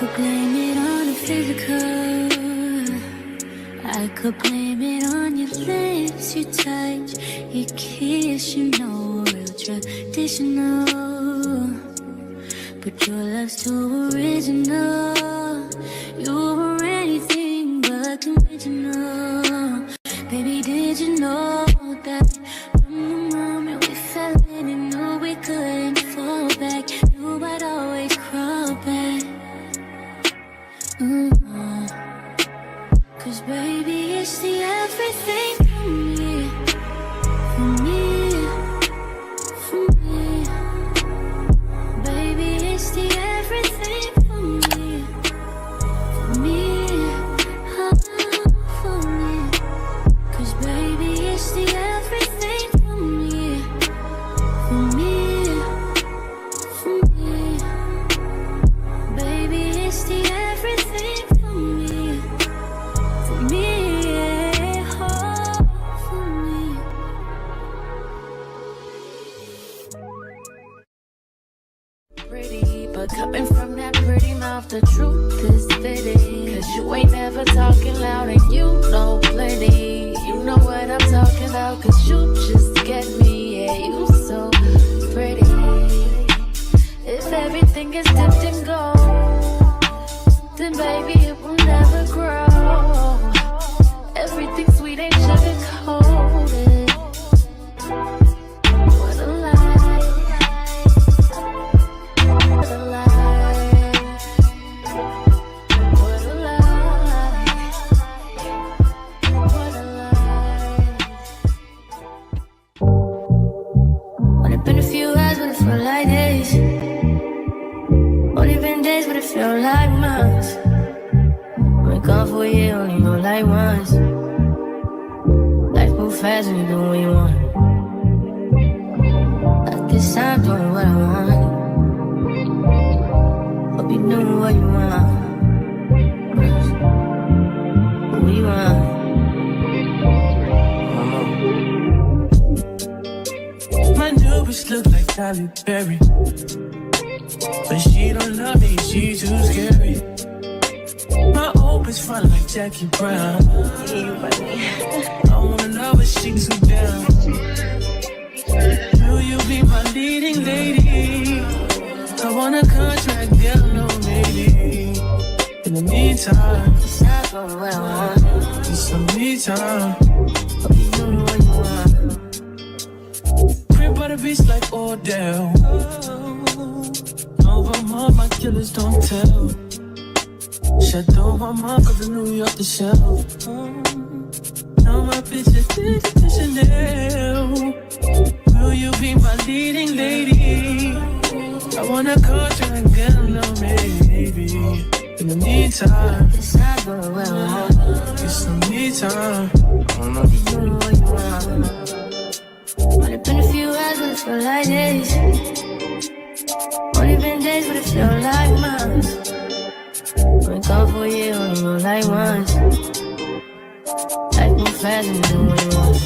could blame it on the physical. I could blame it on your lips, your touch, your kiss, you know, real traditional. But your love's too original. You were anything but original. Baby, did you know that from the moment we fell in and knew we couldn't fall back, knew I'd always crawl back. Cause baby, it's the everything for me, for me, for me. Baby, it's the everything for me, for me, for me. Cause baby, it's the everything for me, for me, for me. Baby, it's the everything for me, for me, oh, for me. Pretty, but coming from that pretty mouth, the truth is fitting. Cause you ain't never talking loud and you know plenty. You know what I'm talking about, cause you just get me. Yeah, you so pretty. If everything is dipped in gold, then baby it will never grow. Everything sweet ain't sugar coated. What a lie. What a lie. What a lie. What a lie. Only been a few hours, but it felt like days. Only been days, but it felt like months. Been gone for a year, only know like once. Life move fast when you do what you want. At this time, doing what I want. Hope you doing what you want. What you want? My new bitch look like Halle Berry, but she don't love me, she too scary. My old bitch front like Jackie Brown. I wanna love her, she too down. Will you be my leading lady? I want a contract, girl, no maybe. In the meantime, It's not going what I want. need some me time. Hope you doing what you want. Crib by the beach like Odell. Over my killers don't tell. Chateau mama, cause the New York the shelf. Now my bitch is to Chanel. Will you be my leading lady? I want a contract, girl, no maybe. In the meantime, It's not going what I want. get some me time. Hope you doing what you want. Only been a few hours, but it felt like days. Only been days, but it felt like months. Been gone for a year, only know like once. Life move fast and you do what you want.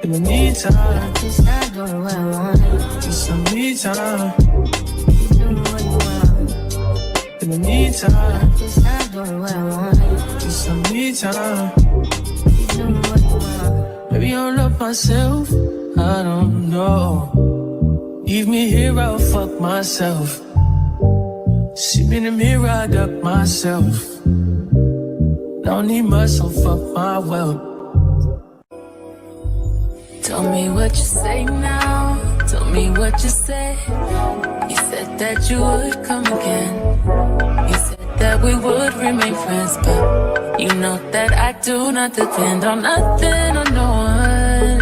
In the meantime, It's not doing what I want. get some me time. You doing what you want. In the meantime, It's not doing what I want. get some me time. You doing what you want. Maybe I love myself, I don't know. Leave me here, I'll fuck myself. See me in the mirror, I duck myself. Don't need much, so fuck my wealth. Tell me what you say now. Tell me what you say. You said that you would come again. You said that we would remain friends, but you know that I do not depend on nothing or no one.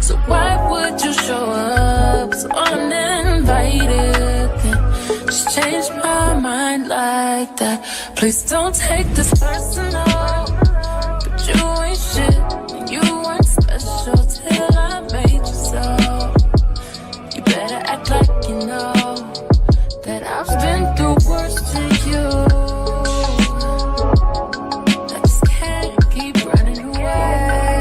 So why would you show up so uninvited? Then just change my mind like that. Please don't take this personal, but you ain't shit. You weren't special till I made you so. You better act like you know that I've been through worse to you. I just can't keep running away.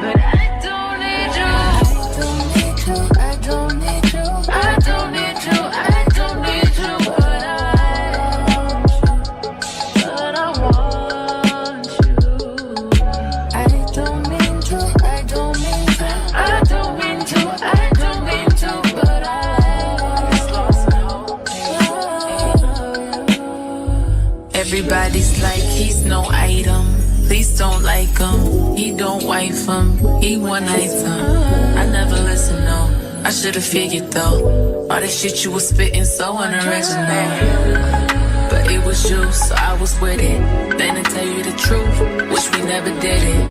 But I don't need you. I don't need you. I don't need you. I don't need you. I Everybody's like he's no item. Please don't like him. He don't wife him. He one item. I never listen, no. I should've figured though. All that shit you was spitting so unoriginal. But it was you, so I was with it. Then to tell you the truth, wish we never did it.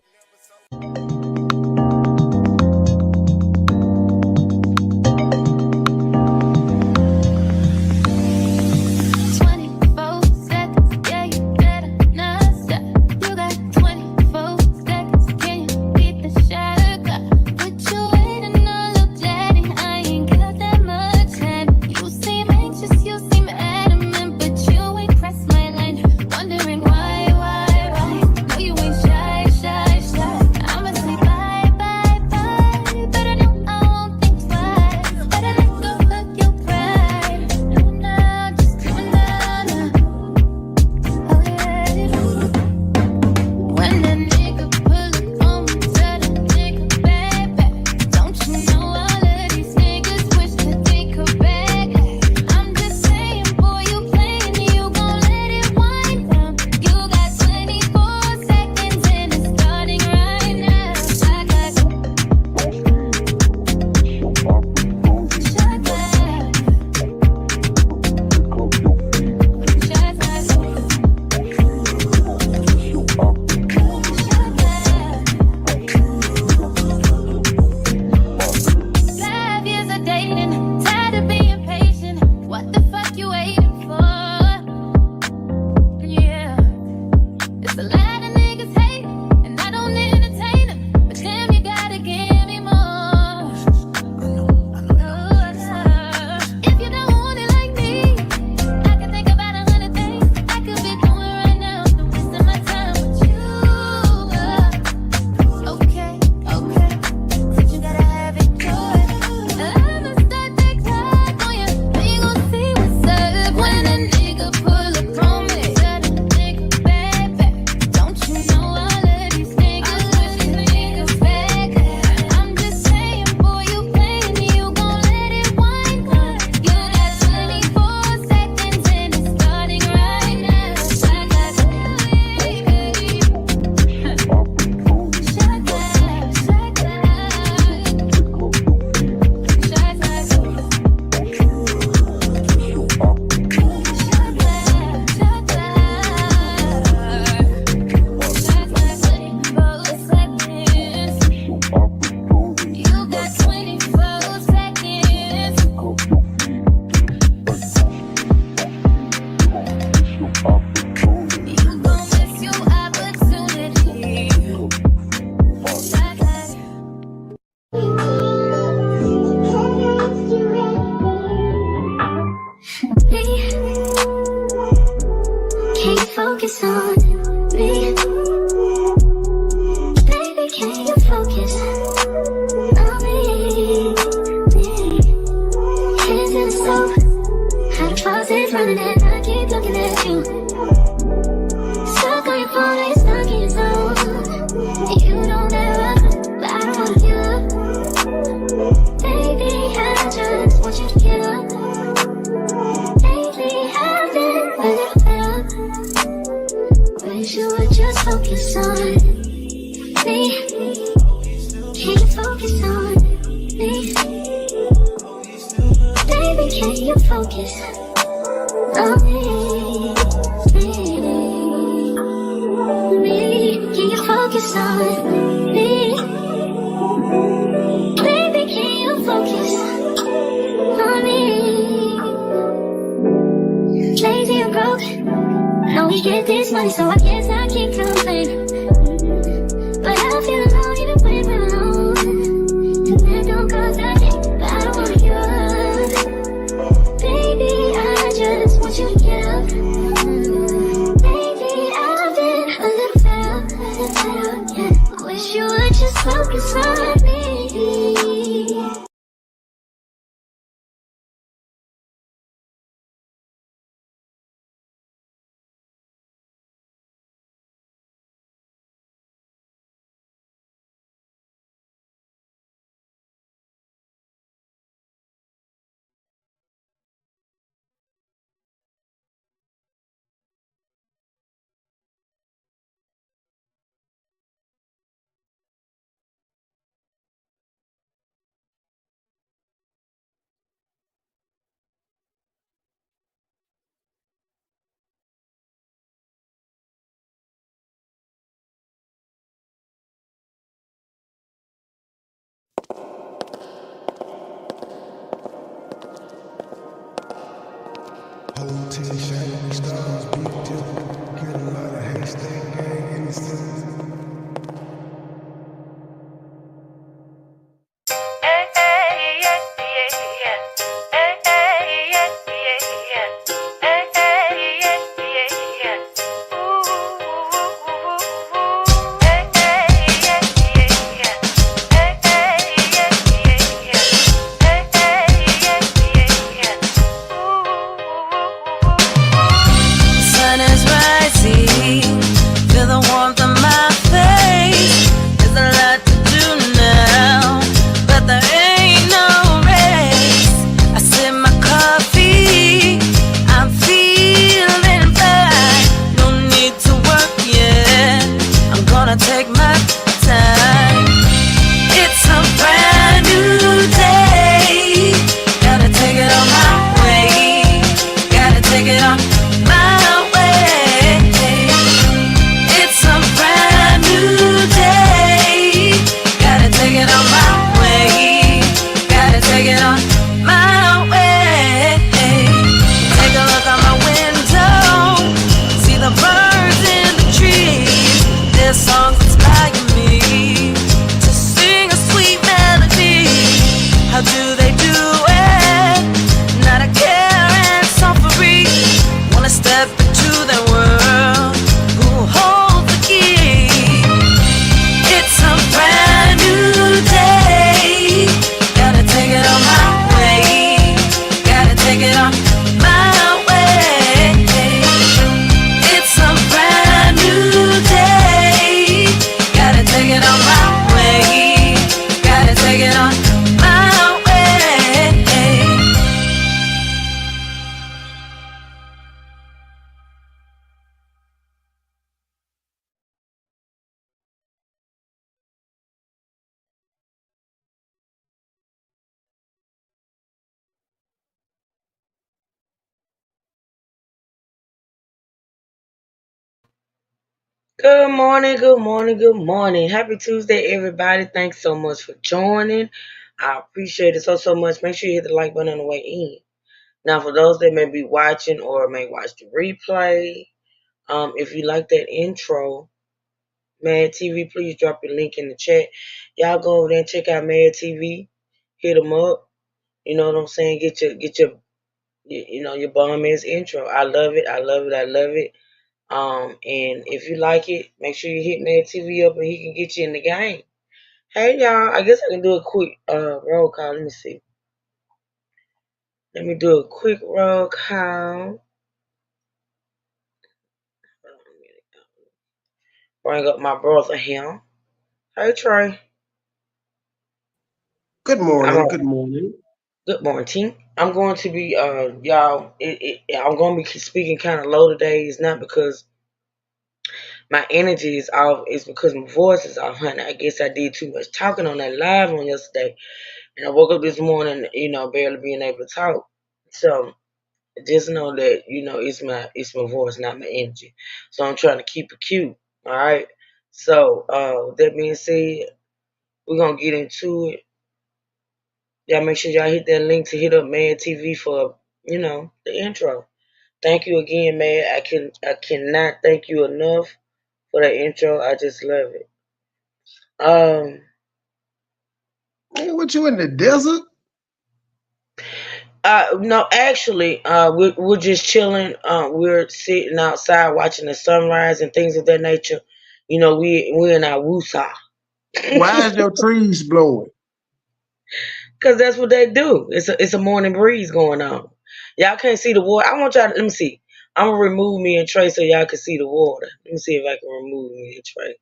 Focus on me, baby. Can you focus on me? Hands in the stove, how the faucet's running and I keep looking at you. Stuck on your phone, you're stuck in your zone. You don't ever, but I don't wanna give up. Baby, I just want you to get up. Lately, I've been a little fed up. Wish you would just focus on me. Can you focus on me? Baby, can you focus on me? Can you focus on me? Baby, can you focus on me? Lazy and broke, know we get this money, so I guess I can't complain. But I feel alone even when we're alone, and that don't cause I think, but I don't wanna give up. Baby, I just want you to get up. Baby, I've been a little fed up, yeah. Wish you would just focus on me. Hotel shining stars, big tip. Get a lot of haystack gang in the city. Sun is rising, feel the warmth on my face. There's a lot to do now, but there ain't no race. I sip my coffee, I'm feeling fine. No need to work yet, I'm gonna take my time. It's a brand new day, gotta take it on my way, gotta take it on my way. It's a brand new day, gotta take it on my way, gotta take it on my way. Take a look out my window, see the birds in the trees. Their songs inspire me to sing a sweet melody. How do they do it? Not a care and suffering. Wanna step into their world. Who holds the key? It's a brand new day. Gotta take it on my way. Gotta take it on my way. It's a brand new day. Gotta take it on my way. Gotta take it on my way. Good morning, good morning, good morning. Happy Tuesday, everybody. Thanks so much for joining. I appreciate it so much. Make sure you hit the like button on the way in. Now, for those that may be watching or may watch the replay, if you like that intro, Mad TV, please drop your link in the chat. Y'all go over there and check out Mad TV. Hit them up. You know what I'm saying? Get your bomb ass intro. I love it. I love it. I love it. And if you like it, make sure you hit Mad TV up and he can get you in the game. Hey y'all, I guess I can do a quick roll call. Let me see. Let me do a quick roll call. Bring up my brother here. Hey Trey. Good I'm morning. on. Good morning. Good morning. I'm going to be y'all. I'm going to be speaking kind of low today. It's not because my energy is off. It's because my voice is off, honey. I guess I did too much talking on that live on yesterday, and I woke up this morning, barely being able to talk. So just know that it's my voice, not my energy. So I'm trying to keep it cute. All right. So with that being said, we're gonna get into it. Y'all make sure y'all hit that link to hit up Mad TV for the intro. Thank you again, man. I cannot thank you enough for that intro. I just love it. Um Man, what you in the desert? no, actually, we're just chilling. We're sitting outside watching the sunrise and things of that nature. We're in our woosah. Why is your trees blowing? Cause that's what they do. It's a morning breeze going on. Y'all can't see the water. I want y'all to, let me see. I'm gonna remove me and Trey so y'all can see the water. Let me see if I can remove me and Trey.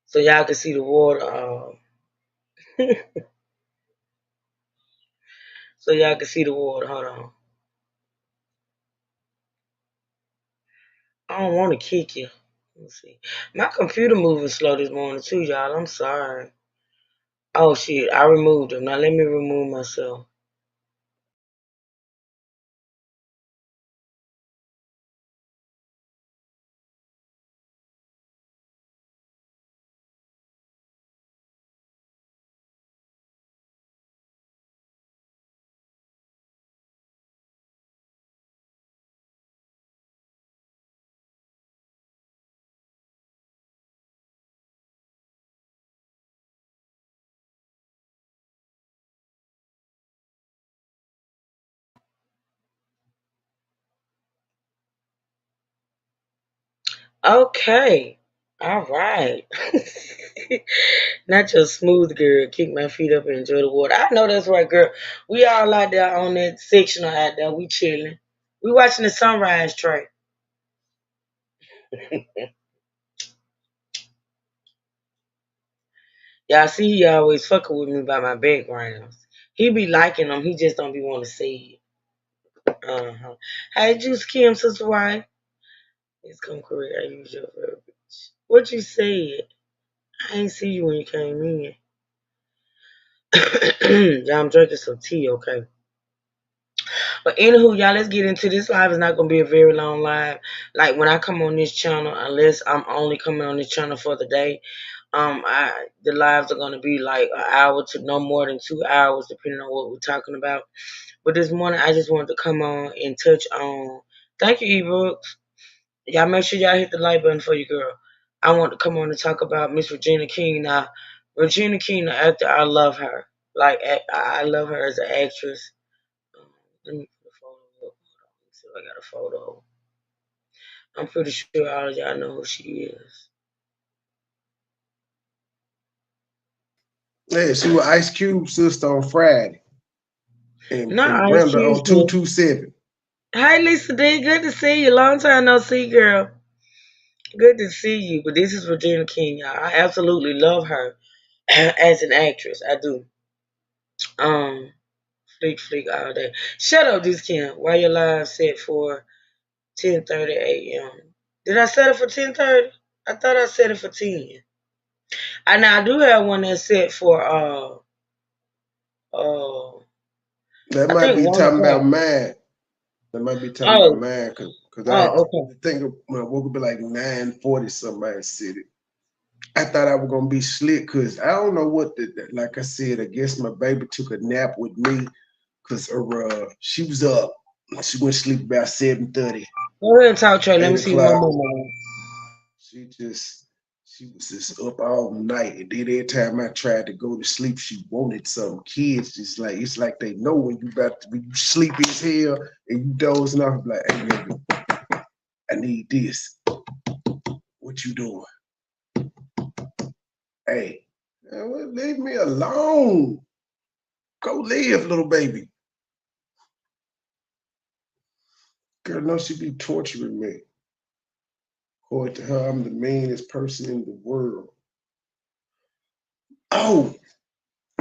So y'all can see the water. So y'all can see the water. Hold on. I don't wanna kick you. Let me see. My computer moving slow this morning too, y'all. I'm sorry. Oh shit, I removed him. Now let me remove myself. Okay. All right. Not your smooth girl. Kick my feet up and enjoy the water. I know that's right, girl. We all out there on that sectional out there. We chilling. We watching the sunrise track. Y'all see he always fucking with me by my backgrounds. He be liking them. He just don't be want to see it. Uh-huh. Hey, Juice Kim, sister wife. It's come correct. I use your verbiage. What you said? I ain't see you when you came in. Yeah, I'm drinking some tea, okay? But anywho, y'all, let's get into this live. It's not gonna be a very long live. Like when I come on this channel, unless I'm only coming on this channel for the day, the lives are gonna be like an hour to no more than 2 hours, depending on what we're talking about. But this morning, I just wanted to come on and touch on. Thank you, Ebrooks. Y'all make sure y'all hit the like button for your girl. I want to come on and talk about Miss Regina King. Now, Regina King, the actor, I love her. Like I love her as an actress. Let me put a photo up. Let me see if I got a photo. I'm pretty sure all of y'all know who she is. Yeah, she was Ice Cube's sister on Friday, Not and Ice Brenda Cube. on 227. Hi, Lisa D. Good to see you. Long time no see, girl. Good to see you. But this is Regina King, y'all. I absolutely love her as an actress. I do. Um, fleek all day. Shut up, this Kim. Why your live set for 10:30 a.m.? Did I set it for 10:30? I thought I set it for 10. I do have one that's set for uh That I might think be 1 talking about o'clock. mine. That might be talking about Oh, mine because I okay. think when I woke up at like 9:40 something, I said it. I thought I was gonna be slick because I don't know what like I said. I guess my baby took a nap with me because she was up. She went to sleep about 7:30, Go ahead and talk, Trey. Let 8 me see what my o'clock. mama. She was just up all night, and then every time I tried to go to sleep, she wanted some. Kids just like it's like they know when you sleepy as hell and you dozing off. Like, hey, baby, I need this. What you doing? Hey, man, well, leave me alone. Go live, little baby. Girl, no, she be torturing me. According to her, I'm the meanest person in the world. Oh,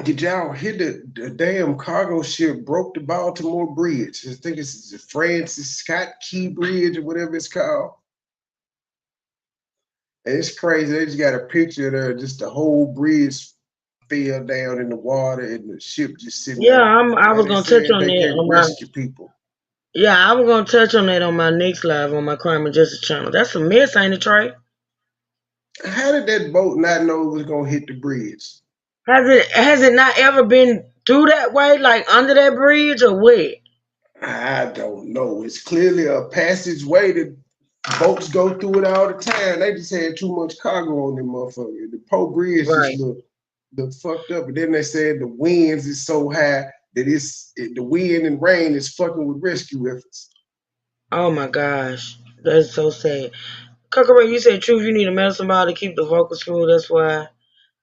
did y'all hear the damn cargo ship broke the Baltimore Bridge? I think it's the Francis Scott Key Bridge or whatever it's called. And it's crazy. They just got a picture there, just the whole bridge fell down in the water and the ship just sitting Yeah, there. I Now was they gonna touch saying on they that can't on my rescue people. yeah, I was gonna touch on that on my next live on my Crime and Justice channel. That's a mess, ain't it, Trey? How did that boat not know it was gonna hit the bridge? Has it not ever been through that way, like under that bridge or what? I don't know. It's clearly a passageway that boats go through it all the time. They just had too much cargo on them motherfucker. The Po Bridge just Right. look fucked up. And then they said the winds is so high that the wind and rain is fucking with rescue efforts. Oh my gosh. That's so sad. Kokoro, you said truth, you need a medicine ball to keep the vocal smooth. That's why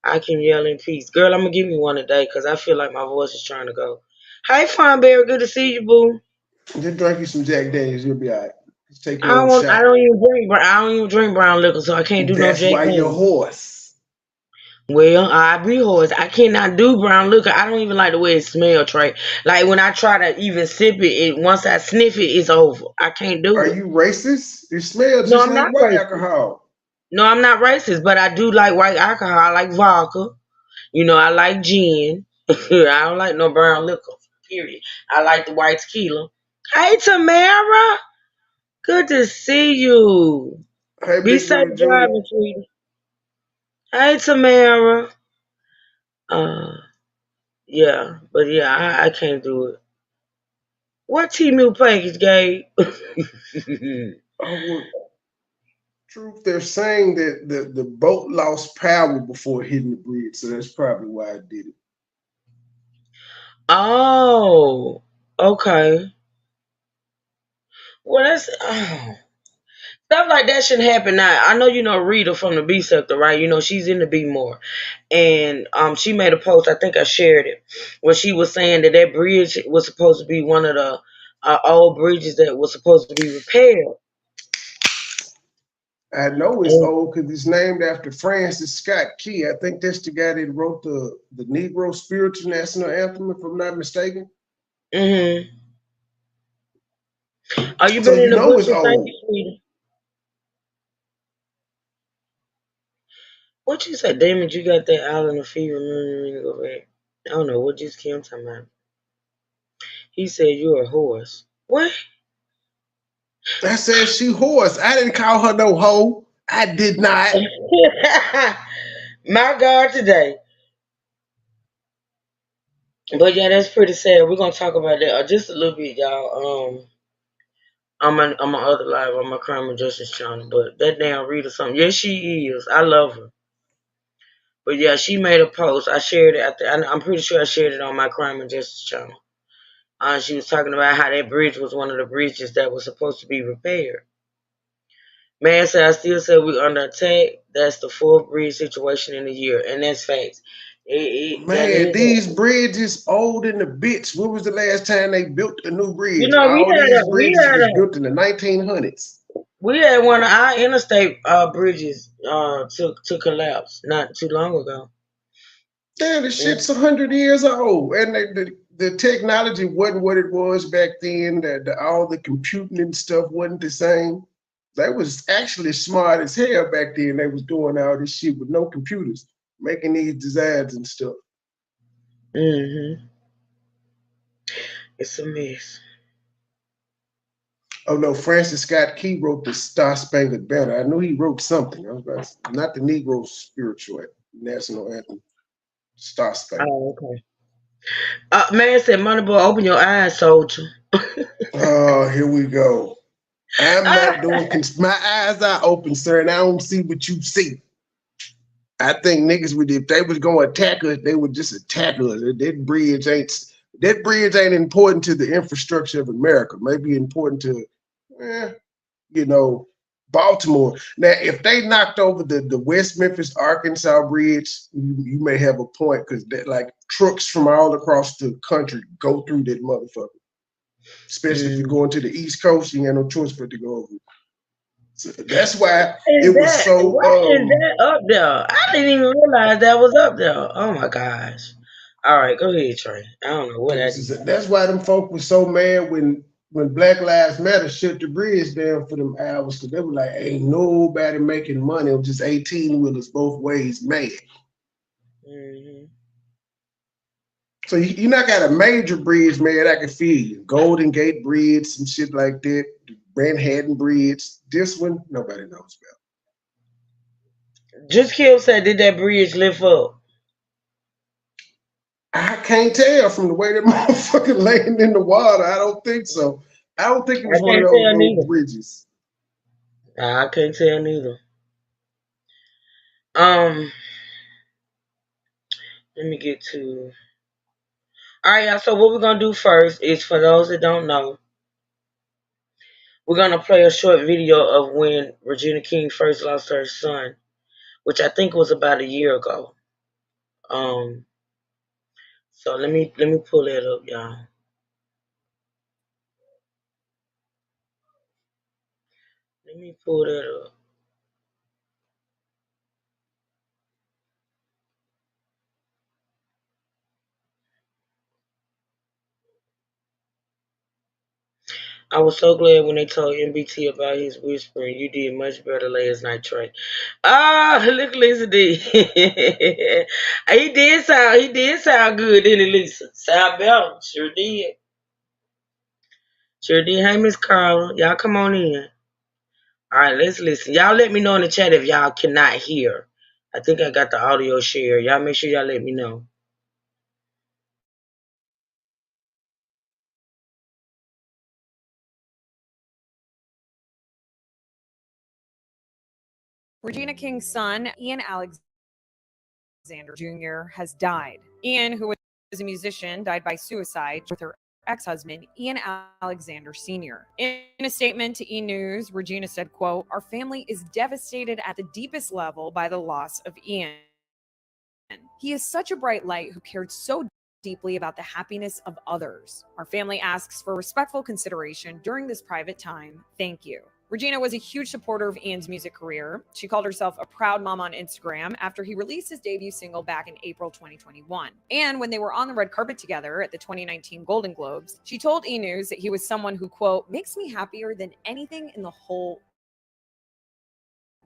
I can yell in peace. Girl, I'm gonna give me one today because I feel like my voice is trying to go. Hey Fine Berry, good to see you, boo. Just drink you some Jack Daniels, you'll be all right. Just take I your don't own want I shot. don't even drink I don't even drink brown liquor, so I can't do no That's Jack why you're Daniels. hoarse. Well, I be horse. I cannot do brown liquor. I don't even like the way it smells, Trey. Like when I try to even sip it, once I sniff it, it's over. I can't Are do it. you racist? It smells No, just I'm like not white racist. alcohol. No, I'm not racist, but I do like white alcohol. I like vodka. I like gin. I don't like no brown liquor. Period. I like the white tequila. Hey, Tamara. Good to see you. Hey, Be Big safe Brother Junior. driving, sweetie. Hey, Tamara. Uh, yeah, but yeah, I can't do it. What T-Mill package, Gabe? Oh, well, truth, they're saying that the boat lost power before hitting the bridge, so that's probably why it did it. Oh, okay. Well, that's Stuff like that shouldn't happen now. I know you know Rita from the B sector, right? You know she's in the B more, and she made a post. I think I shared it, where she was saying that that bridge was supposed to be one of the old bridges that was supposed to be repaired. I know it's And, old because it's named after Francis Scott Key. I think that's the guy that wrote the Negro Spiritual National Anthem, if I'm not mistaken. mm-hmm. Are you So been in you the know it's bushes? Thank old. you, sweetie. What you said, Damon? You got that island of fever. Go back. I don't know what just Kim talking about. He said you're a horse. What? I said she horse. I didn't call her no hoe. I did not. My God, today. But yeah, that's pretty sad. We're gonna talk about that just a little bit, y'all. On my other live on my crime and justice channel. But that damn Rita something. Yes, she is. I love her. But yeah, she made a post. I shared it. I'm pretty sure I shared it on my crime and justice channel. She was talking about how that bridge was one of the bridges that was supposed to be repaired. Man said, I still say we under attack. That's the fourth bridge situation in a year, and that's facts. That Man, is. these bridges old in the bitch. When was the last time they built a new You bridge? know, All these bridges was built in the 1900s. we had one of our interstate bridges to collapse not too long ago. Damn, the Mm. shit's 100 years old, and the technology wasn't what it was back then. All the computing and stuff wasn't the same. They was actually smart as hell back then. They was doing all this shit with no computers, making these designs and stuff. Mm-hmm. It's a mess. Oh no, Francis Scott Key wrote the Star Spangled Banner. I knew he wrote something. I was about to, not the Negro Spiritual National Anthem, Star Spangled. Oh, okay. Man said, "Money boy, open your eyes, soldier." Oh, here we go. I'm Ah, not doing. My eyes are open, sir, and I don't see what you see. I think niggas would, if they was gonna attack us, they would just attack us. That bridge ain't important to the infrastructure of America. Maybe important to, eh, you know, Baltimore. Now, if they knocked over the West Memphis, Arkansas bridge, you may have a point because like trucks from all across the country go through that motherfucker. Especially if you're going to the East Coast, you ain't no choice but to go over. So that's why it was so. why is that up there? I didn't even realize that was up there. Oh my gosh. All right, go ahead, Trey. I don't know what I did. That's why them folk was so mad when Black Lives Matter shut the bridge down for them hours, because they were like, ain't nobody making money. It was just 18 wheelers both ways mad. Mm-hmm. So you not got a major bridge, man. I can feel you. Golden Gate Bridge, some shit like that. Manhattan Bridge. This one, nobody knows about. Just Kill said, did that bridge lift up? I can't tell from the way that motherfucker laying in the water. I don't think so. I don't think it was one of those bridges. I can't tell neither. Let me get to. All right, y'all. So what we're gonna do first is, for those that don't know, we're gonna play a short video of when Regina King first lost her son, which I think was about a year ago. So let me pull that up, y'all. Let me pull that up. I was so glad when they told MBT about his whispering. You did much better last night, Trey. Ah, look, Lisa did. He did sound good, didn't he, Lisa? Sound better. Sure did. Sure did. Hey, Miss Carla. Y'all come on in. All right, let's listen. Y'all let me know in the chat if y'all cannot hear. I think I got the audio share. Y'all make sure y'all let me know. Regina King's son, Ian Alexander Jr., has died. Ian, who was a musician, died by suicide with her ex-husband, Ian Alexander Sr. In a statement to E! News, Regina said, quote, "Our family is devastated at the deepest level by the loss of Ian. He is such a bright light who cared so deeply about the happiness of others. Our family asks for respectful consideration during this private time. Thank you." Regina was a huge supporter of Ian's music career. She called herself a proud mom on Instagram after he released his debut single back in April 2021. And when they were on the red carpet together at the 2019 Golden Globes, she told E! News that he was someone who, quote, "makes me happier than anything in the whole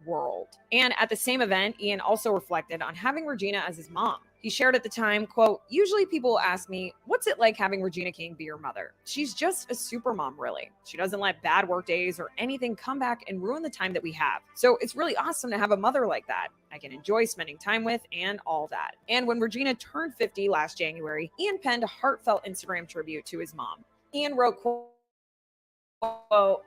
world." And at the same event, Ian also reflected on having Regina as his mom. He shared at the time, quote, "Usually people ask me, what's it like having Regina King be your mother? She's just a super mom, really. She doesn't let bad work days or anything come back and ruin the time that we have. So it's really awesome to have a mother like that I can enjoy spending time with and all that." And when Regina turned 50 last January, Ian penned a heartfelt Instagram tribute to his mom. Ian wrote, quote,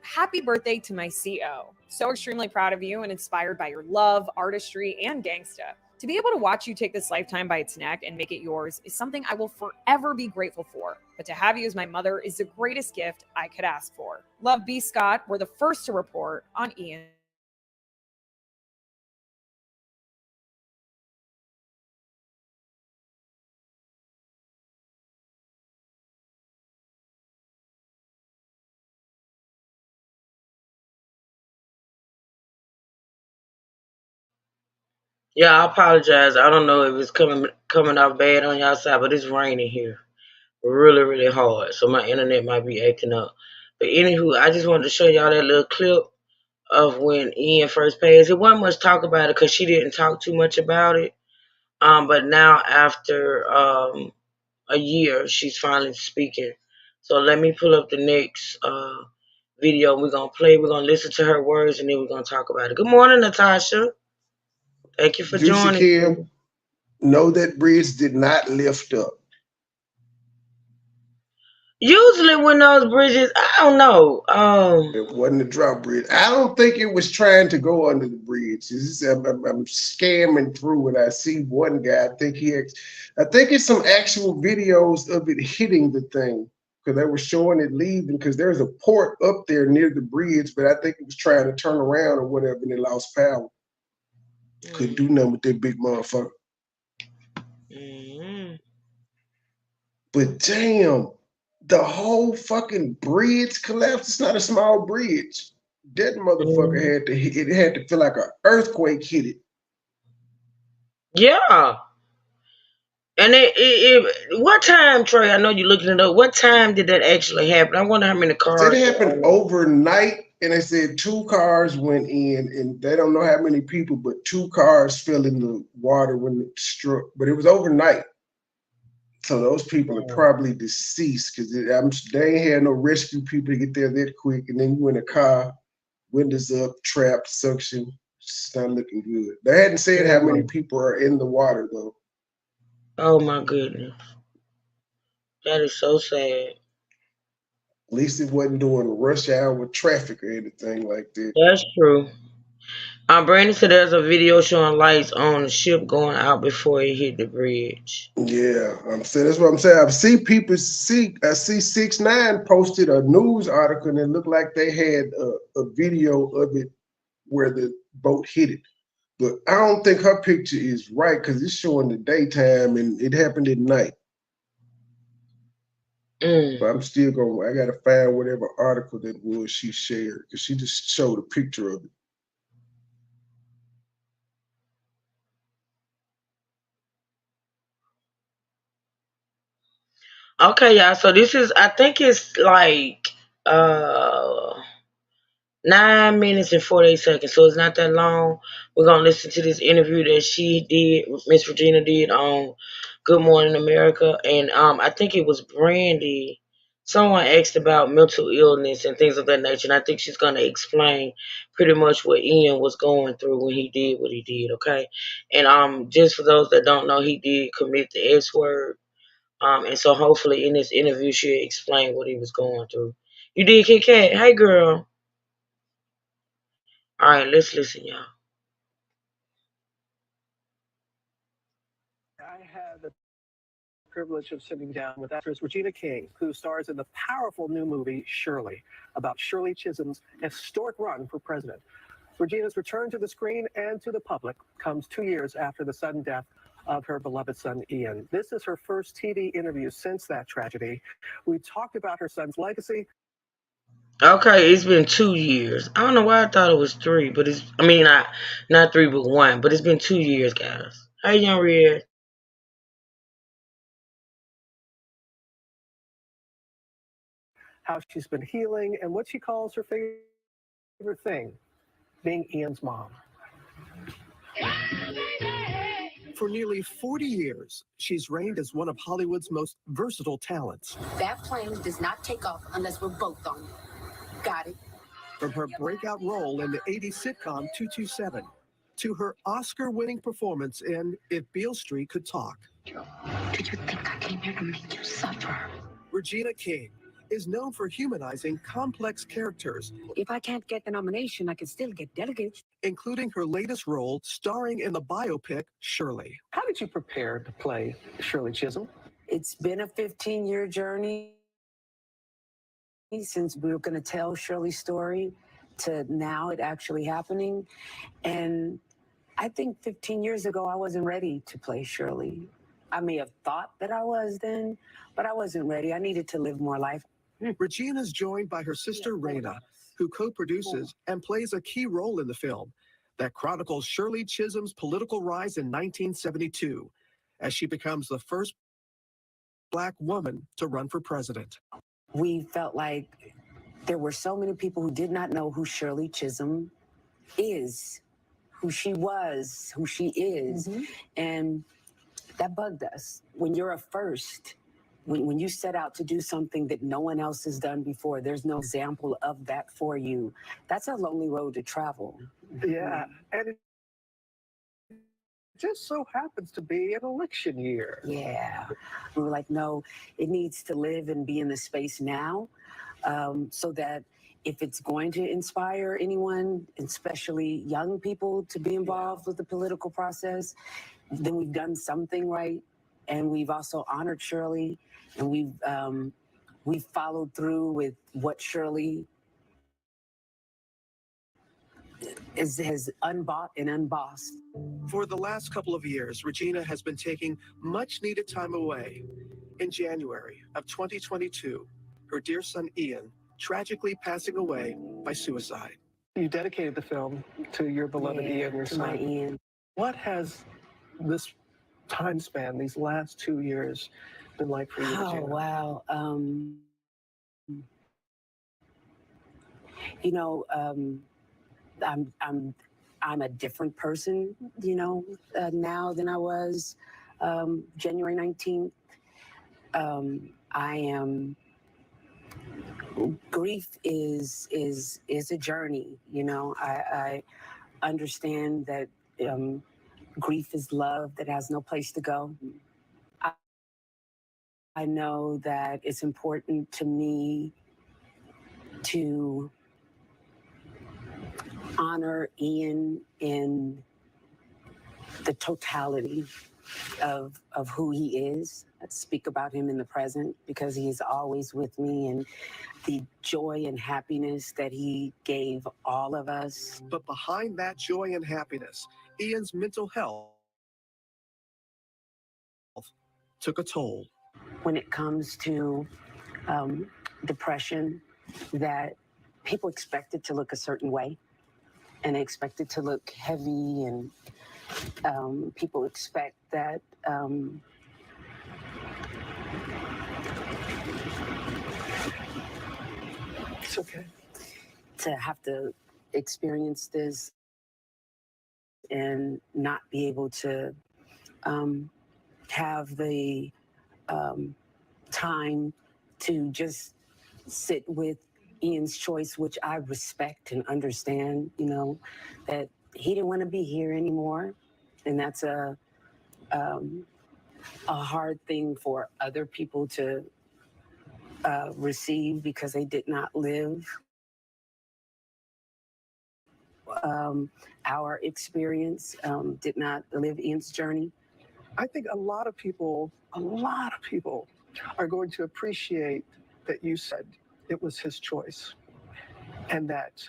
"Happy birthday to my CO. So extremely proud of you and inspired by your love, artistry, and gangsta. To be able to watch you take this lifetime by its neck and make it yours is something I will forever be grateful for. But to have you as my mother is the greatest gift I could ask for. Love, B. Scott were the first to report on Ian." Yeah, I apologize. I don't know if it's coming off bad on y'all side, but it's raining here really, really hard. So my internet might be acting up. But anywho, I just wanted to show y'all that little clip of when Ian first passed. It wasn't much talk about it because she didn't talk too much about it. But now after a year, she's finally speaking. So let me pull up the next video. We're gonna play. We're gonna listen to her words, and then we're gonna talk about it. Good morning, Natasha. Thank you for Juicy joining. Kim, no, that bridge did not lift up. Usually when those bridges, I don't know. It wasn't a drop bridge. I don't think it was trying to go under the bridge. I'm scamming through and I see one guy. I think it's some actual videos of it hitting the thing because they were showing it leaving because there's a port up there near the bridge, but I think it was trying to turn around or whatever and it lost power. Couldn't do nothing with that big motherfucker. Mm-hmm. But damn, the whole fucking bridge collapsed. It's not a small bridge. That motherfucker had to hit, it had to feel like an earthquake hit it. Yeah. And what time, Trey? I know you're looking it up. What time did that actually happen? I wonder how many cars. It happened overnight, and they said 2 cars went in, and they don't know how many people, but 2 cars fell in the water when it struck. But it was overnight. So those people are probably deceased because they ain't had no rescue people to get there that quick. And then you in a car, windows up, trapped, suction. It's not looking good. They hadn't said how many people are in the water though. Oh my goodness, that is so sad. At least it wasn't during rush hour traffic or anything like that. That's true. Brandon said there's a video showing lights on the ship going out before it hit the bridge. Yeah, I'm saying that's what I'm saying. I see 6ix9ine posted a news article and it looked like they had a video of it where the boat hit it. But I don't think her picture is right because it's showing the daytime and it happened at night. But I'm still I gotta find whatever article that was she shared because she just showed a picture of it. Okay, y'all. So this is, I think it's like 9 minutes and 48 seconds. So it's not that long. We're gonna listen to this interview that she did, Miss Regina did on Good Morning America, and I think it was Brandy. Someone asked about mental illness and things of that nature, and I think she's gonna explain pretty much what Ian was going through when he did what he did. Okay, and just for those that don't know, he did commit the S word. And so hopefully in this interview she'll explain what he was going through. You did, Kit Kat? Hey, girl. All right, let's listen, y'all. I had a privilege of sitting down with actress Regina King, who stars in the powerful new movie Shirley, about Shirley Chisholm's historic run for president. Regina's return to the screen and to the public comes 2 years after the sudden death of her beloved son, Ian. This is her first TV interview since that tragedy. We talked about her son's legacy. Okay, it's been 2 years. I don't know why I thought it was three, but not three, but one. But it's been 2 years, guys. Hey, Young Red. How she's been healing, and what she calls her favorite thing, being Ian's mom. For nearly 40 years, she's reigned as one of Hollywood's most versatile talents. That plane does not take off unless we're both on it. Got it? From her breakout role in the 80s sitcom 227 to her Oscar-winning performance in If Beale Street Could Talk. Do you think I came here to make you suffer? Regina King is known for humanizing complex characters. If I can't get the nomination, I can still get delegates. Including her latest role starring in the biopic Shirley. How did you prepare to play Shirley Chisholm? It's been a 15-year journey since we were going to tell Shirley's story to now it actually happening. And I think 15 years ago, I wasn't ready to play Shirley. I may have thought that I was then, but I wasn't ready. I needed to live more life. Regina's joined by her sister Raina, who co-produces and plays a key role in the film that chronicles Shirley Chisholm's political rise in 1972 as she becomes the first Black woman to run for president. We felt like there were so many people who did not know who Shirley Chisholm is, who she was, who she is. And that bugged us. When you're a first, when you set out to do something that no one else has done before, there's no example of that for you. That's a lonely road to travel. Yeah, and it just so happens to be an election year. Yeah. We were like, no, it needs to live and be in the space now, so that if it's going to inspire anyone, especially young people, to be involved with the political process, then we've done something right. And we've also honored Shirley, and we've followed through with what Shirley has unbought and unbossed. For the last couple of years, Regina has been taking much needed time away. In January of 2022, her dear son Ian tragically passing away by suicide. You dedicated the film to your beloved Ian, your son. My Ian. What has this time span, these last 2 years, been like for you, Regina? Oh, wow. You know, I'm a different person, you know, now than I was January 19th. I am. Grief is a journey, you know. I understand that grief is love that has no place to go. I know that it's important to me to honor Ian in the totality of who he is. I speak about him in the present because he is always with me, and the joy and happiness that he gave all of us. But behind that joy and happiness, Ian's mental health took a toll. When it comes to depression, that people expect it to look a certain way, and they expect it to look heavy, and people expect that it's okay to have to experience this and not be able to have the time to just sit with Ian's choice, which I respect and understand, you know, that he didn't want to be here anymore. And that's a hard thing for other people to receive because they did not live our experience, did not live Ian's journey. I think a lot of people are going to appreciate that you said it was his choice and that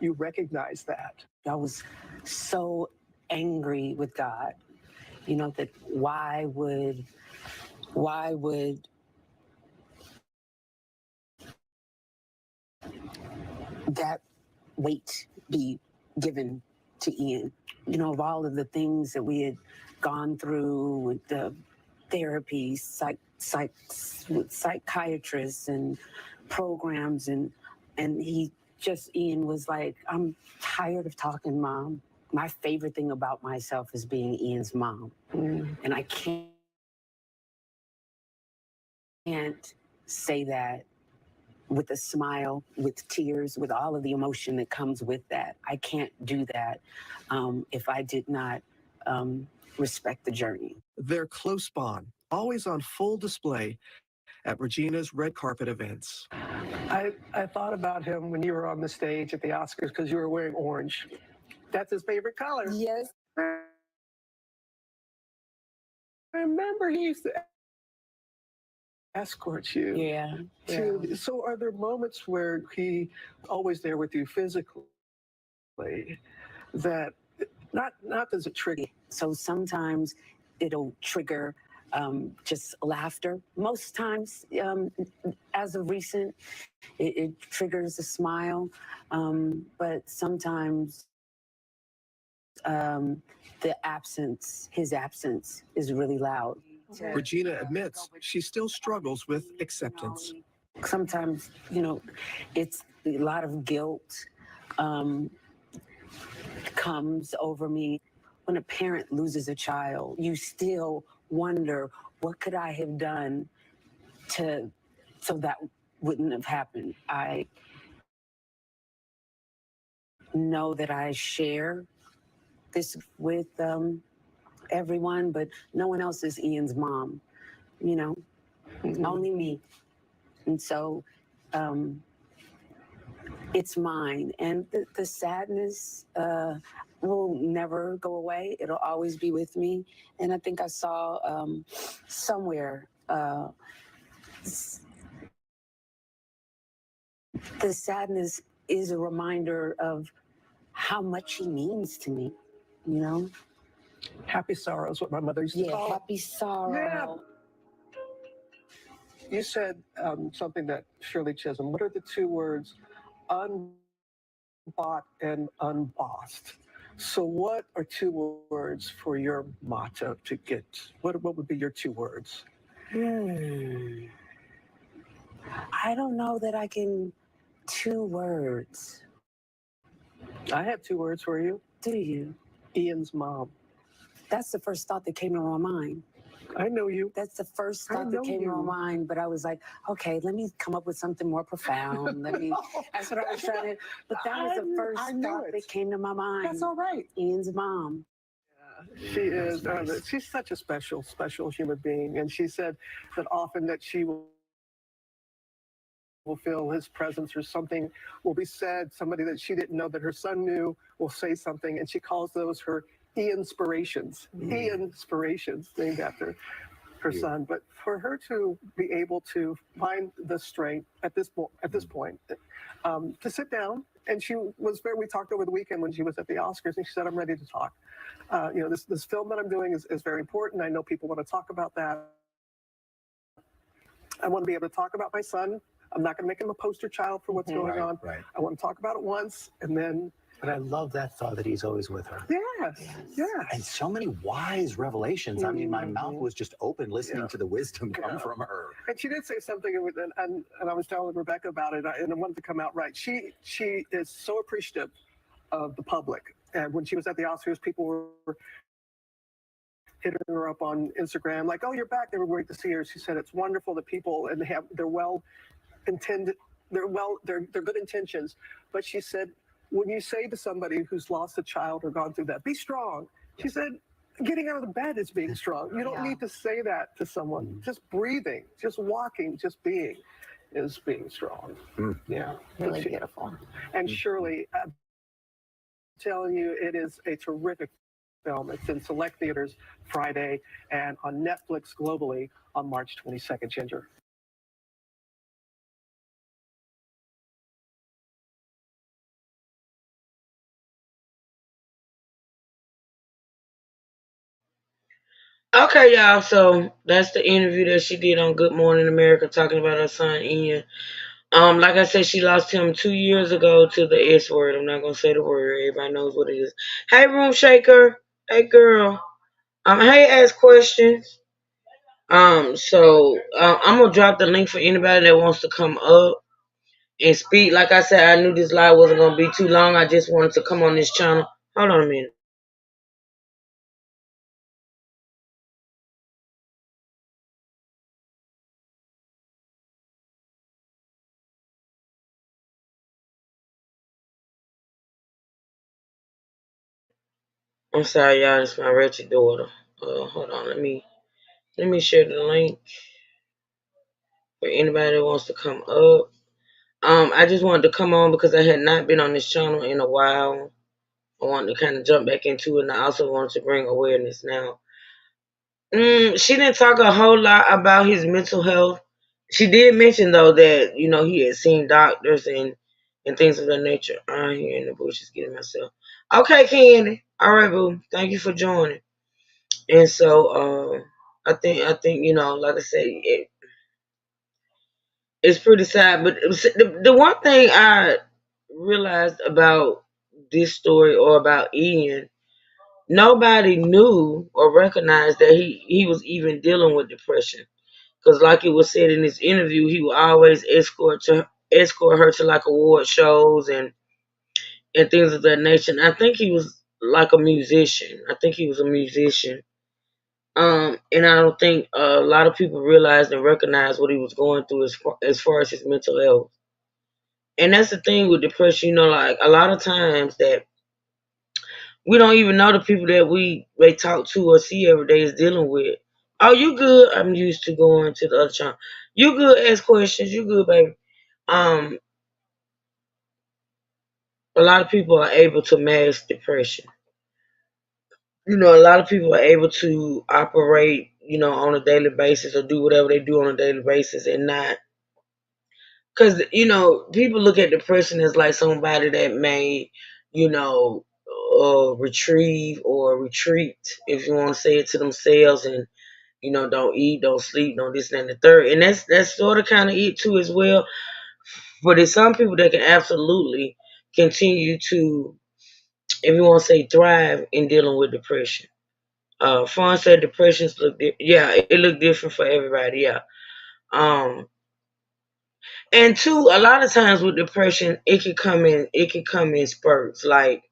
you recognize that. I was so angry with God, you know, that why would that weight be given to Ian? You know, of all of the things that we had gone through with the therapy, with psychiatrists and programs, and Ian was like, I'm tired of talking, Mom. My favorite thing about myself is being Ian's mom. And I can't say that with a smile, with tears, with all of the emotion that comes with that. I can't do that if I did not respect the journey. Their close bond, always on full display at Regina's red carpet events. I thought about him when you were on the stage at the Oscars because you were wearing orange. That's his favorite color. Yes. I remember he used to escort you. Yeah. So are there moments where he always there with you physically that not does it trigger? So sometimes it'll trigger just laughter. Most times, as of recent, it triggers a smile. But sometimes his absence is really loud. Regina admits she still struggles with acceptance. Sometimes, you know, it's a lot of guilt comes over me. When a parent loses a child, you still wonder, what could I have done so that wouldn't have happened? I know that I share this with everyone, but no one else is Ian's mom, you know, only me. And so it's mine. And the sadness will never go away. It'll always be with me. And I think I saw somewhere the sadness is a reminder of how much he means to me, you know? Happy sorrow is what my mother used to call it. Happy sorrow. Yeah. You said something that Shirley Chisholm, what are the two words? Unbought and unbossed. So what are two words for your motto to get? What would be your two words? I don't know that I can. Two words. I have two words for you. Do you? Ian's mom. That's the first thought that came to my mind. I know you. That's the first thought that came to my mind, but I was like, okay, let me come up with something more profound. That's what I was trying to, but that was the first thought that came to my mind. That's all right. Ian's mom. She is, she's such a special human being. And she said that often that she will feel his presence or something will be said, somebody that she didn't know that her son knew will say something, and she calls those her E-inspirations. E-inspirations, named after her son. But for her to be able to find the strength at this point, to sit down, and we talked over the weekend when she was at the Oscars, and she said, I'm ready to talk. You know, this film that I'm doing is very important. I know people want to talk about that. I want to be able to talk about my son. I'm not going to make him a poster child for what's going on. Right. I want to talk about it once, and then. But I love that thought that he's always with her. Yes. And so many wise revelations. I mean, my mouth was just open listening to the wisdom come from her. And she did say something, and I was telling Rebecca about it, and I wanted to come out right. She is so appreciative of the public. And when she was at the Oscars, people were hitting her up on Instagram, like, oh, you're back. They were great to see her. She said, it's wonderful that people, and they're well-intended, they're good intentions. But she said, when you say to somebody who's lost a child or gone through that, be strong. She said, getting out of the bed is being strong. You don't need to say that to someone. Just breathing, just walking, just being is being strong. Yeah. Really beautiful. And Shirley, I'm telling you, it is a terrific film. It's in select theaters Friday and on Netflix globally on March 22nd. Ginger. Okay, y'all. So that's the interview that she did on Good Morning America, talking about her son Ian. Like I said, she lost him 2 years ago to the S word. I'm not gonna say the word. Everybody knows what it is. Hey, room shaker. Hey, girl. Hey, ask questions. I'm gonna drop the link for anybody that wants to come up and speak. Like I said, I knew this live wasn't gonna be too long. I just wanted to come on this channel. Hold on a minute. I'm sorry, y'all. It's my wretched daughter. Hold on. Let me share the link for anybody that wants to come up. I just wanted to come on because I had not been on this channel in a while. I wanted to kind of jump back into it, and I also wanted to bring awareness now. She didn't talk a whole lot about his mental health. She did mention though that he had seen doctors and things of that nature. I'm here in the bushes getting myself. Okay, Candy. All right, boo. Thank you for joining. And so I think like I said, it's pretty sad. But the one thing I realized about this story or about Ian, nobody knew or recognized that he was even dealing with depression. Because, like it was said in this interview, he would always escort her to like award shows and things of that nature. And I think he was like a musician. I think he was a musician. And I don't think a lot of people realized and recognized what he was going through as far as his mental health. And that's the thing with depression, like a lot of times that we don't even know the people that we may talk to or see every day is dealing with. Oh, you good? I'm used to going to the other channel. You good? Ask questions. You good, baby? Um, a lot of people are able to mask depression. A lot of people are able to operate, on a daily basis or do whatever they do on a daily basis and not. Because, people look at depression as like somebody that may, you know, retrieve or retreat, if you want to say it, to themselves and, don't eat, don't sleep, don't this and that, and the third. And that's sort of kind of it too as well. But there's some people that can absolutely continue to, if you want to say, thrive in dealing with depression. Fawn said depressions yeah, it looked different for everybody. Yeah. Um, and two, a lot of times with depression, it can come in spurts. Like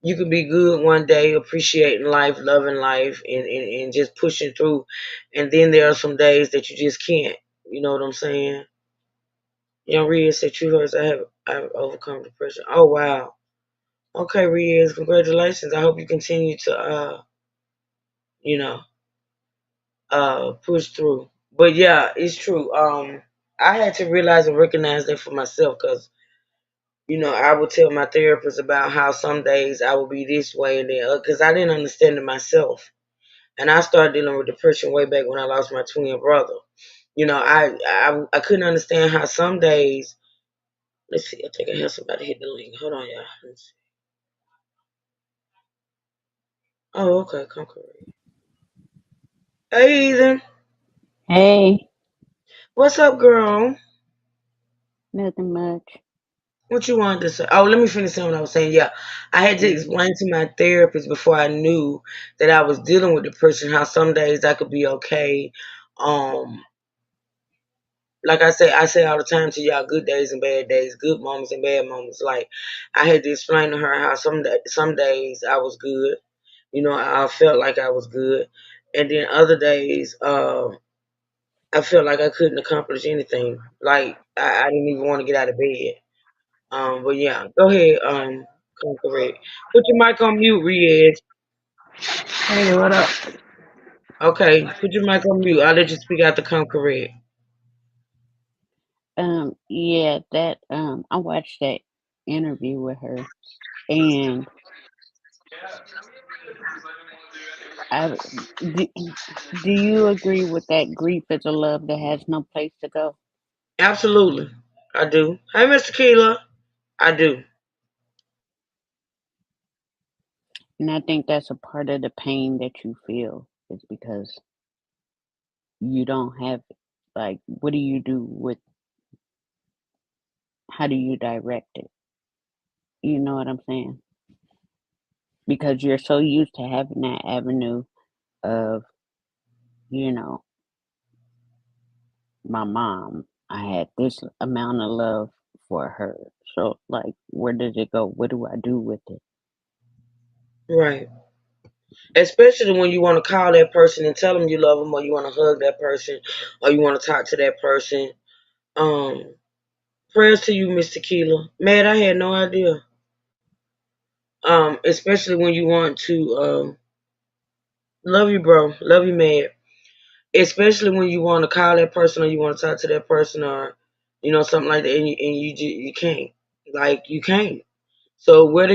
you can be good one day, appreciating life, loving life, and just pushing through, and then there are some days that you just can't. You know what I'm saying? Young Riaz said, "True hurts. I've overcome depression." Oh wow. Okay, Riaz, congratulations. I hope you continue to you know, push through. But yeah, it's true. I had to realize and recognize that for myself because I would tell my therapist about how some days I would be this way and then because I didn't understand it myself. And I started dealing with depression way back when I lost my twin brother. I couldn't understand how some days. Let's see. I think I have somebody hit the link. Hold on, y'all. Let's see. Oh, okay. Come correct. Hey, Ethan. Hey, What's up, girl? nothing much. What you wanted to say? Oh, let me finish saying what I was saying. Yeah, I had to Mhm. explain to my therapist before I knew that I was dealing with depression. How some days I could be okay. Um, like I say all the time to y'all, good days and bad days, good moments and bad moments. Like I had to explain to her how some days I was good. I felt like I was good, and then other days, I felt like I couldn't accomplish anything. Like I didn't even want to get out of bed. But yeah, go ahead. Come correct. Put your mic on mute, Riaz. Hey, what up? Okay, put your mic on mute. I'll let you speak out to come correct. Yeah, I watched that interview with her, and I do, do you agree with that? Grief is a love that has no place to go, Absolutely. I do. Hey, Mr. Keela. I do. and I think that's a part of the pain that you feel is because you don't have like what do you do with how do you direct it? You know what I'm saying? Because you're so used to having that avenue of, you know, my mom. I had this amount of love for her. So like where does it go? What do I do with it? Right. Especially when you want to call that person and tell them you love them, or you want to hug that person, or you want to talk to that person. Um, Prayers to you, Mr. Keela. Man, I had no idea. Especially when you want to love you, bro. Love you, man. Especially when you want to call that person or you want to talk to that person or something like that, and you can't. Like you can't. So what do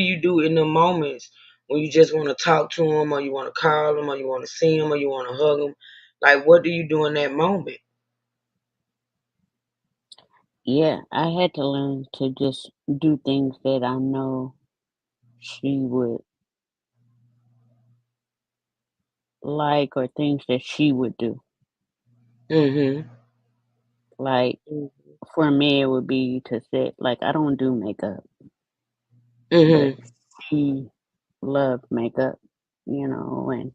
you do in the moments when you just want to talk to them or you want to call them or you want to see them or you want to hug them? Like what do you do in that moment? Yeah, I had to learn to just do things that I know she would like or things that she would do. Mhm. Like for me, it would be to sit. Like I don't do makeup, but Mhm. she loved makeup, and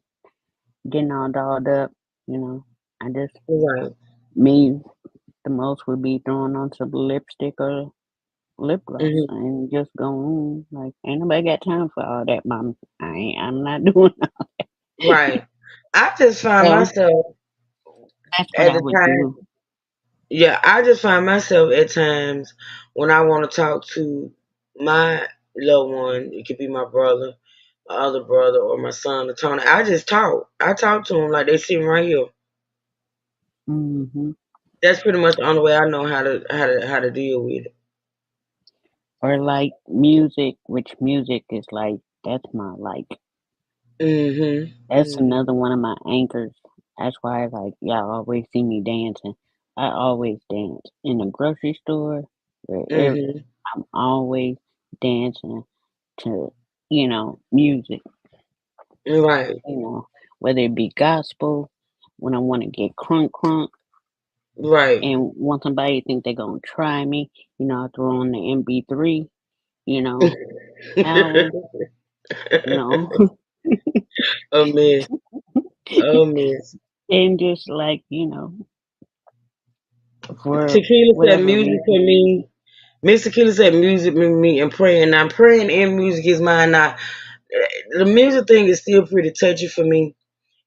getting all dolled up. You know, I just Right. me the most would be throwing on some lipstick or lip gloss Mhm. and just go on. Like ain't nobody got time for all that, mom. I'm not doing that. Right. I just find So myself that's what at I the would time. do. Yeah, I just find myself at times when I want to talk to my loved one. It could be my brother, my other brother, or my son, or Tony. I just talk. I talk to them like they sitting right here. Hmm. That's pretty much the only way I know how to deal with it. Or like music, which music is like that's my like Mhm. that's Mhm. another one of my anchors. That's why like y'all always see me dancing. I always dance in the grocery store. Wherever Mhm. I'm always dancing to music. Right. Whether it be gospel, when I want to get crunk crunk, Right. and want somebody to think they're gonna try me, I throw on the MP3, you know, album, you know, A mess. A mess. and just like for Tequila said whatever music for reason. me. Miss Tequila said music with me and praying. Now praying and music is mine. Now the music thing is still pretty touchy for me.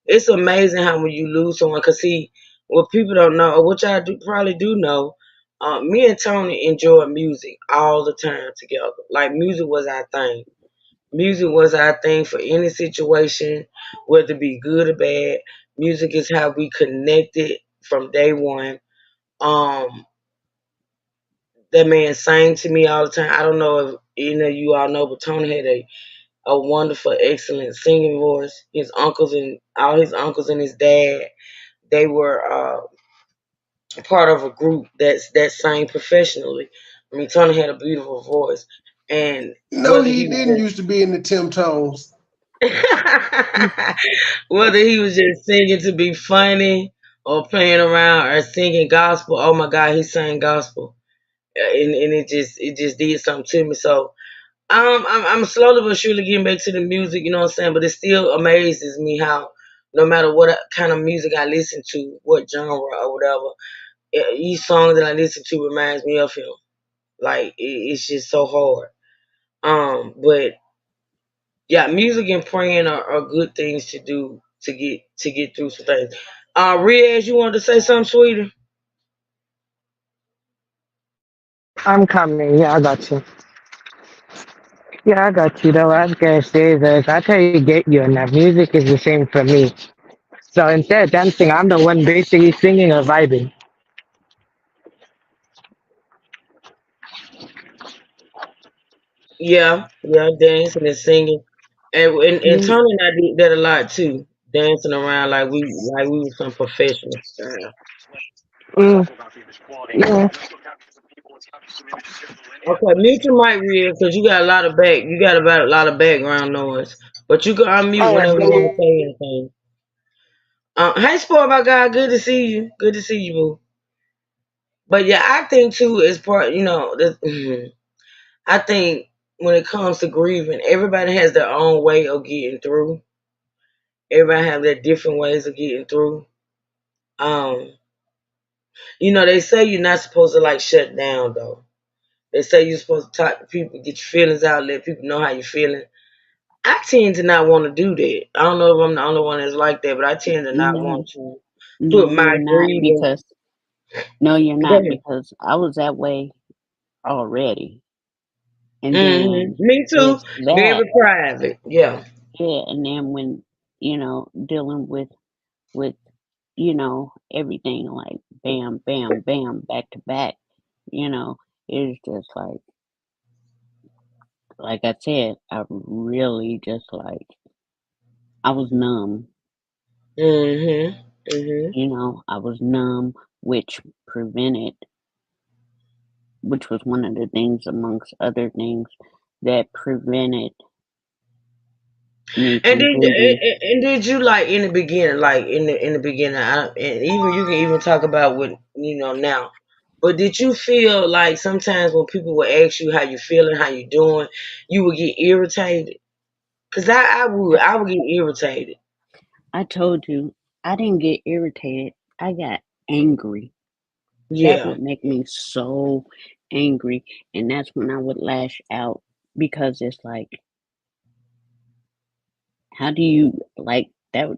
It's amazing how when you lose someone, cause see, what people don't know, or which I do probably do know, me and Tony enjoy music all the time together. Like music was our thing. Music was our thing for any situation, whether it be good or bad. Music is how we connected from day one. Um, that man sang to me all the time. I don't know if any of you all know, but Tony had a wonderful, excellent singing voice. His uncles and all his uncles and his dad, they were part of a group that sang professionally. I mean, Tony had a beautiful voice, and No, whether he he didn't was used to be in the Temptones. whether he was just singing to be funny or playing around or singing gospel, oh my God, he sang gospel, and it just did something to me. So I'm slowly but surely getting back to the music, you know what I'm saying? But it still amazes me how no matter what kind of music I listen to, what genre or whatever, each song that I listen to reminds me of him. Like it's just so hard. But yeah, music and praying are good things to do to get through some things. Riaz, you wanted to say something, sweetie? I'm coming. Yeah, I got you. Yeah, I got you. Though what I was gonna say is that I tell you, get you, and that music is the same for me. So instead of dancing, I'm the one basically singing or vibing. Yeah, yeah, dancing and singing. And Me, Tony and I did that a lot too, dancing around like we were some professional style. Mm, yeah. Okay, mute your mic real because you got a lot of a lot of background noise. But you can unmute All right. whenever you want to say anything. Hey, sport my guy, good to see you. Good to see you, boo. But yeah, I think too is part. I think when it comes to grieving, everybody has their own way of getting through. Everybody have their different ways of getting through. Um, they say you're not supposed to like shut down though. They say you're supposed to talk to people, get your feelings out, let people know how you're feeling. I tend to not want to do that. I don't know if I'm the only one that's like that, but I tend to not no, want to put no, my you're not grieving. because no, you're Go not ahead. because I was that way already, and then Me too. it's that, Very private. Yeah. yeah, and then when dealing with everything like bam, bam, bam, back to back, you know, it's just like I said, I really just I was numb. Mhm. Mhm. I was numb, which prevented, which was one of the things amongst other things that prevented me And from did grieving. did you like in the beginning, like in the beginning, and even you can even talk about what now. But did you feel like sometimes when people would ask you how you feeling, how you doing, you would get irritated? Cause I, I would get irritated. I told you, I didn't get irritated. I got angry. That Yeah. would make me so angry, and that's when I would lash out because it's like, how do you like that?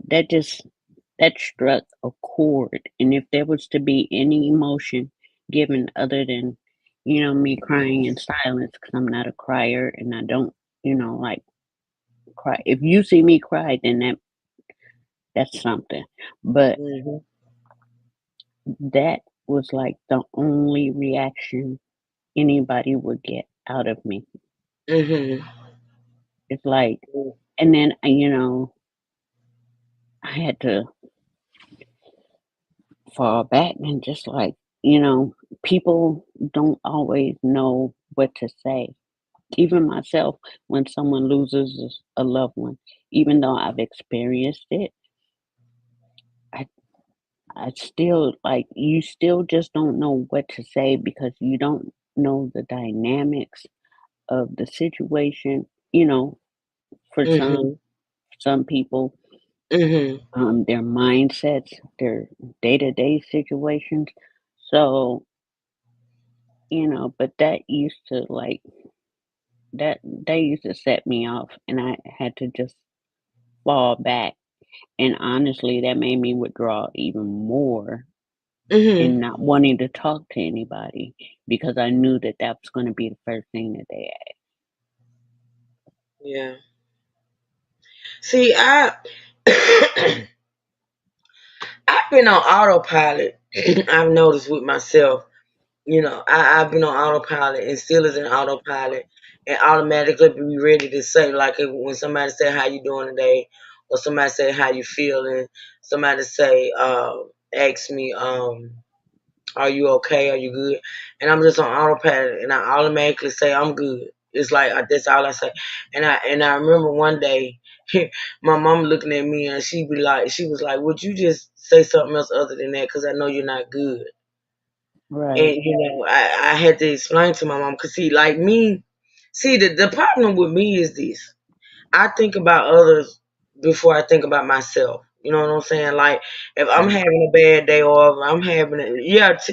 That struck a chord, and if there was to be any emotion given other than, me crying in silence, because I'm not a crier and I don't, like cry. If you see me cry, then that's something. But Mhm. that was like the only reaction anybody would get out of me. Mhm. It's like, and then I had to fall back and just people don't always know what to say. Even myself, when someone loses a loved one, even though I've experienced it, I I still you still just don't know what to say because you don't know the dynamics of the situation. For Mhm. some people, Mhm. their mindsets, their day to day situations. So but that used to set me off, and I had to just fall back. And honestly, that made me withdraw even more Mhm. and not wanting to talk to anybody because I knew that that was going to be the first thing that they asked. Yeah. See, I've been on autopilot. I've noticed with myself. I've been on autopilot and still is in autopilot and automatically be ready to say like when somebody say how you doing today or somebody say how you feeling, somebody say ask me are you okay, are you good, and I'm just on autopilot and I automatically say I'm good. It's like that's all I say. And I remember one day my mom looking at me and she was like, would you just say something else other than that, because I know you're not good. Right. And I had to explain to my mom because see, like me, see the problem with me is this: I think about others before I think about myself. You know what I'm saying? Like if I'm Right. having a bad day, or if I'm having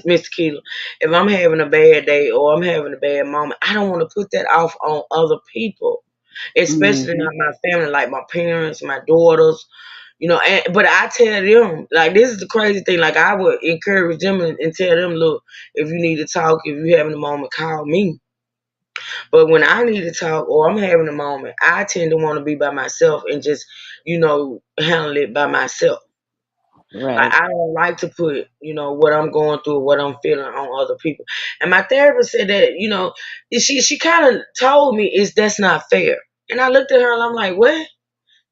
Mr. Keeler, if I'm having a bad day or I'm having a bad moment, I don't want to put that off on other people, especially Mhm. not my family, like my parents, my daughters. But I tell them, like, this is the crazy thing. Like, I would encourage them and tell them, look, if you need to talk, if you having a moment, call me. But when I need to talk or I'm having a moment, I tend to want to be by myself and just, handle it by myself. Like, Right. I don't like to put, what I'm going through, what I'm feeling on other people. And my therapist said that, she kind of told me that's not fair. And I looked at her and I'm like, what?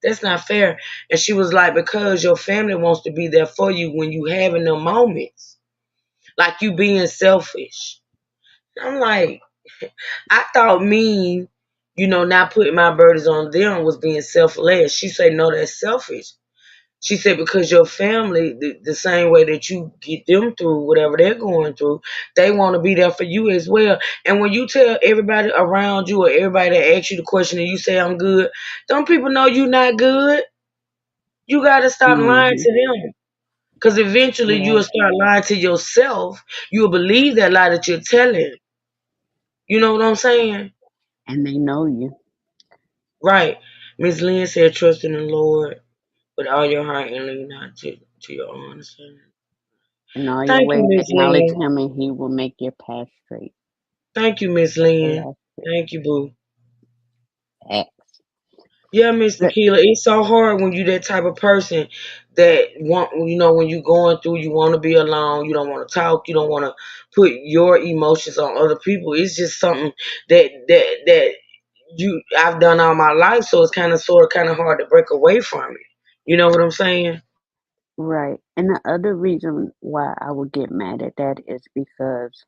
That's not fair. And she was like, because your family wants to be there for you when you having them moments. Like you being selfish. I'm like, I thought me, not putting my burdens on them was being selfless. She said, no, that's selfish. She said, because your family, the same way that you get them through whatever they're going through, they want to be there for you as well. And when you tell everybody around you or everybody that asks you the question and you say, I'm good, don't people know you're not good? You got to stop lying Mm-hmm. to them. Because eventually you'll Right. start lying to yourself. You'll believe that lie that you're telling. You know what I'm saying? And they know you. Right. Miss Lynn said, trust in the Lord with all your heart and lean not to your own understanding. In all your Thank you, ways, Miss acknowledge Lynn. him and he will make your path straight. Thank you, Miss That's the Lynn. last Thank you, boo. X. Yeah, Miss But Tequila, it's so hard when you that type of person that when you going through, you want to be alone, you don't want to talk, you don't want to put your emotions on other people. It's just something that I've done all my life, so it's kind of hard to break away from it. You know what I'm saying? right. And the other reason why I would get mad at that is because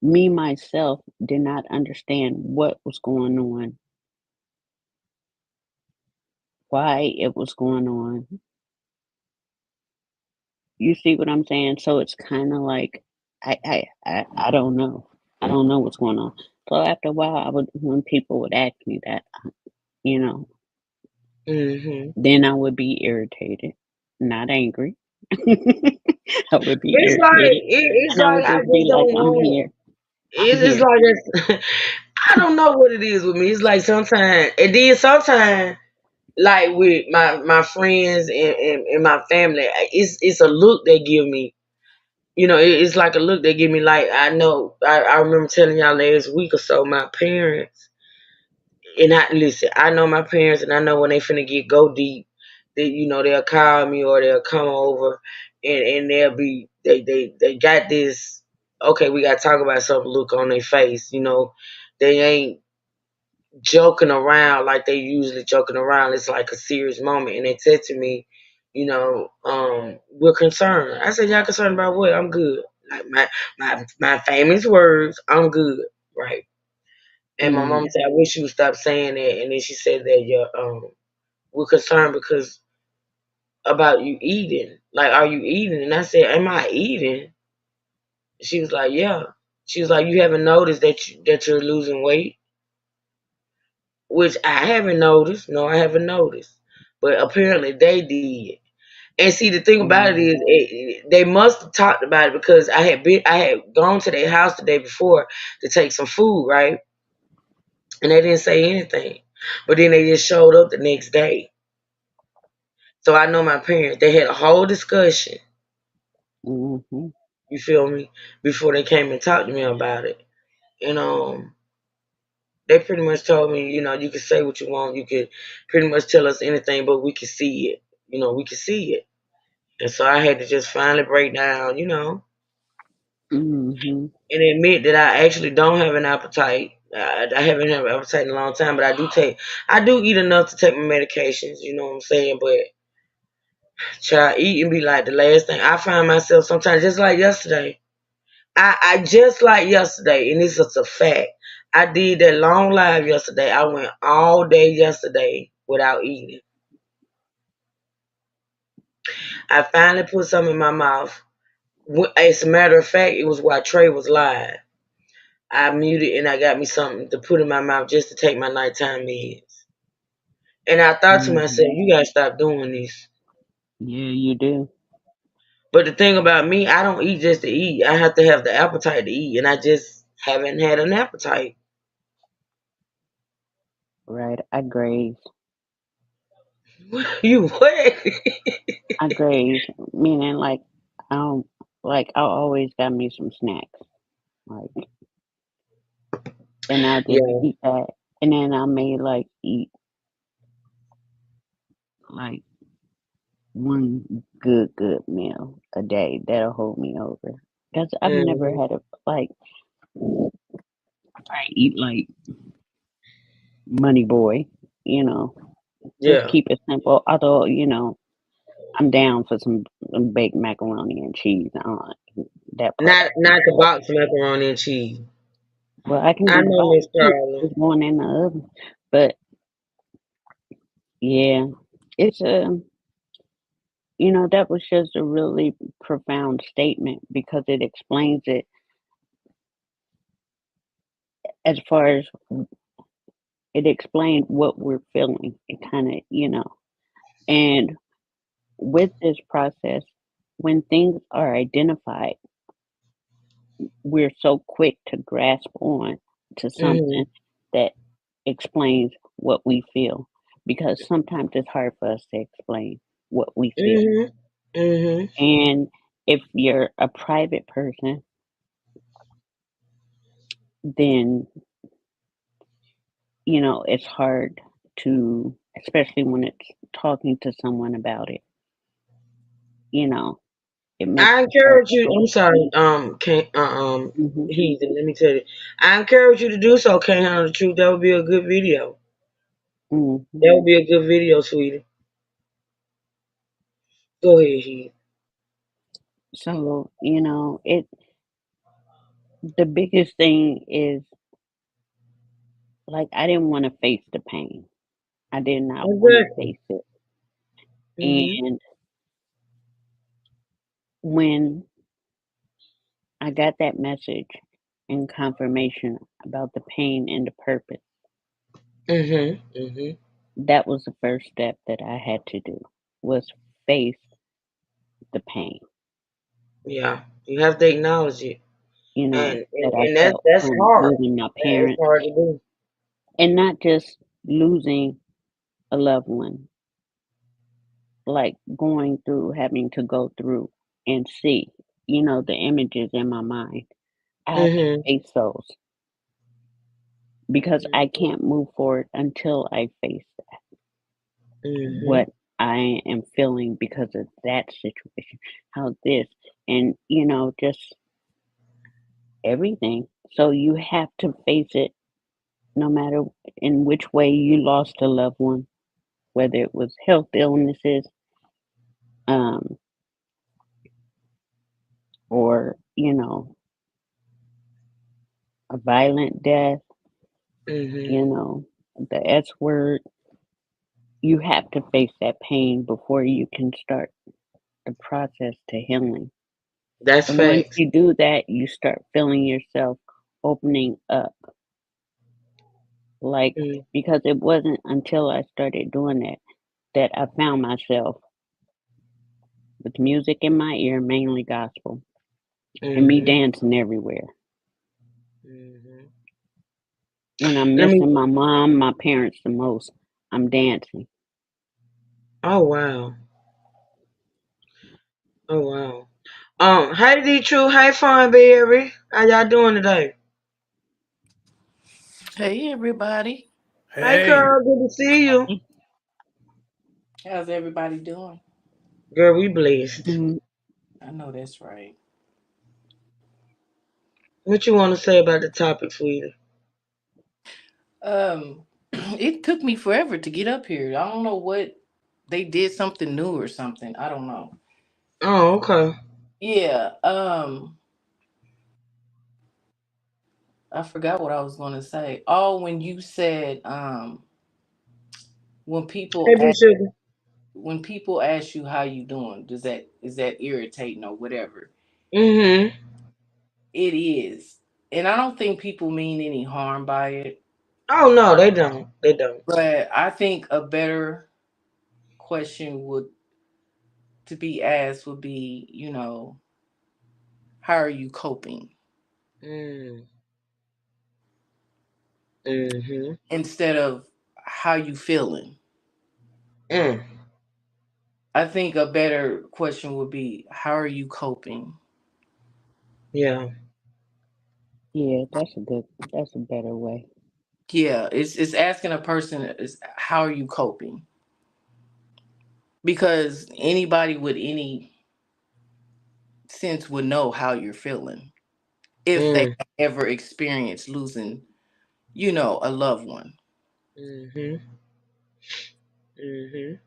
me myself did not understand what was going on, why it was going on. You see what I'm saying? So it's kind of like I don't know. I don't know what's going on. So after a while, when people would ask me that, you know, Hmm. then I would be irritated, not angry. I would be It's like irritated, it's and I like would I just be just like, don't know. I'm It's here. like I don't know what it is with me. It's like sometimes, and then sometimes, like with my friends and my family, it's a look they give me. It's like a look they give me. Like I know, I remember telling y'all last week or so, my parents, and I listen. I know my parents, and I know when they finna get go deep, they'll call me or they'll come over, and they'll be they got this. Okay, we gotta talk about something. Look on their face. They ain't joking around like they usually joking around. It's like a serious moment. And they said to me, we're concerned. I said, y'all concerned about what? I'm good. Like my famous words, I'm good. Right. And my mom Mm, said, I wish you would stop saying that. And then she said that we're concerned because about you eating. Like, are you eating? And I said, am I eating? She was like, yeah. She was like, you haven't noticed that you're losing weight? Which I haven't noticed. No, I haven't noticed. But apparently they did. And see, the thing about it mm, is, they must have talked about it because I had gone to their house the day before to take some food, right? And they didn't say anything. But then they just showed up the next day. So I know my parents. They had a whole discussion. mm-hmm. You feel me? Before they came and talked to me about it. And they pretty much told me, you can say what you want. You could pretty much tell us anything, but we can see it. We can see it. And so I had to just finally break down, Mm-hmm. and admit that I actually don't have an appetite. I haven't had an appetite in a long time, but I do eat enough to take my medications, you know what I'm saying? But try eat and be like the last thing. I find myself sometimes just like yesterday. I just like yesterday, and this is a fact. I did that long live yesterday. I went all day yesterday without eating. I finally put some in my mouth. As a matter of fact, it was while Trey was live. I muted and I got me something to put in my mouth just to take my nighttime meds. And I thought to Mm-hmm. myself, you gotta stop doing this. Yeah, you do. But the thing about me, I don't eat just to eat. I have to have the appetite to eat, and I just haven't had an appetite. Right. I graze. You what? I graze, meaning um, I always got me some snacks, like, and I just Yeah. eat that, and then I may eat like one good meal a day that'll hold me over. Cause I've never Hmm. had a like I eat like money boy, you know. Just Yeah. keep it simple. Although, I'm down for some baked macaroni and cheese. That part I can Not the do. box macaroni and cheese. Well, I can I do know both Miss too. Carolyn. Just going in the oven. But yeah, it's that was just a really profound statement because it explains it as far as it explained what we're feeling. It kind of, and with this process, when things are identified, we're so quick to grasp on to something Mhm. that explains what we feel because sometimes it's hard for us to explain what we feel. Mhm. Mhm. And if you're a private person, then it's hard to, especially when it's talking to someone about it, you know, it makes I it hard encourage to you. go I'm sorry. deep. Can't. Hmm. Heathen. Let me tell you. I encourage you to do so. Can't handle the truth. That would be a good video. Hmm. That would be a good video, sweetie. Go ahead, Heath. So, the biggest thing is like I didn't want to face the pain. I did not want to Exactly. face it. Mhm. And when I got that message and confirmation about the pain and the purpose, Mhm. Mhm. that was the first step that I had to do was face the pain, Yeah. You have to acknowledge it, and that and, I and that's felt that's from hard. losing my That's parents hard to do. and not just losing a loved one, like going through, having to go through and see, the images in my mind. I have to Mhm. face those because I can't move forward until I face Mhm. what I am feeling because of that situation, how this, and just everything. So you have to face it no matter in which way you lost a loved one, whether it was health illnesses, um, or, a violent death, Mhm. you know, the S word. You have to face that pain before you can start the process to healing. That's And once facts. you do that, you start feeling yourself opening up. Like, Mm. because it wasn't until I started doing that I found myself with music in my ear, mainly gospel, and me Mhm. dancing everywhere. Mhm. When I'm Let me. missing my mom, my parents the most, I'm dancing. Oh wow. Oh wow. Hey D True. Hey Fun Baby. How y'all doing today? Hey everybody. Hey Hey. girl. Good to see you. How's everybody doing? Girl, we blessed. Mm, I know that's right. What you want to say about the topic, sweetie? Um it took me forever to get up here. I don't know what they did something new or something. I don't know. Oh, okay. Yeah, I forgot what I was going to say. Oh, when you said when Hey people B ask Sugar. when people ask you how you doing, does that is that irritating or whatever? Mhm. It is. And I don't think people mean any harm by it, Oh no, they don't. They don't. but I think a better question would to be asked would be, how are you coping Mm. Mhm. instead of how you feeling. Mm. I think a better question would be how are you coping. Yeah. yeah, that's a better way. Yeah, it's asking a person is how are you coping, because anybody with any sense would know how you're feeling if they Mm. ever experienced losing, a loved one. Mhm. Mhm.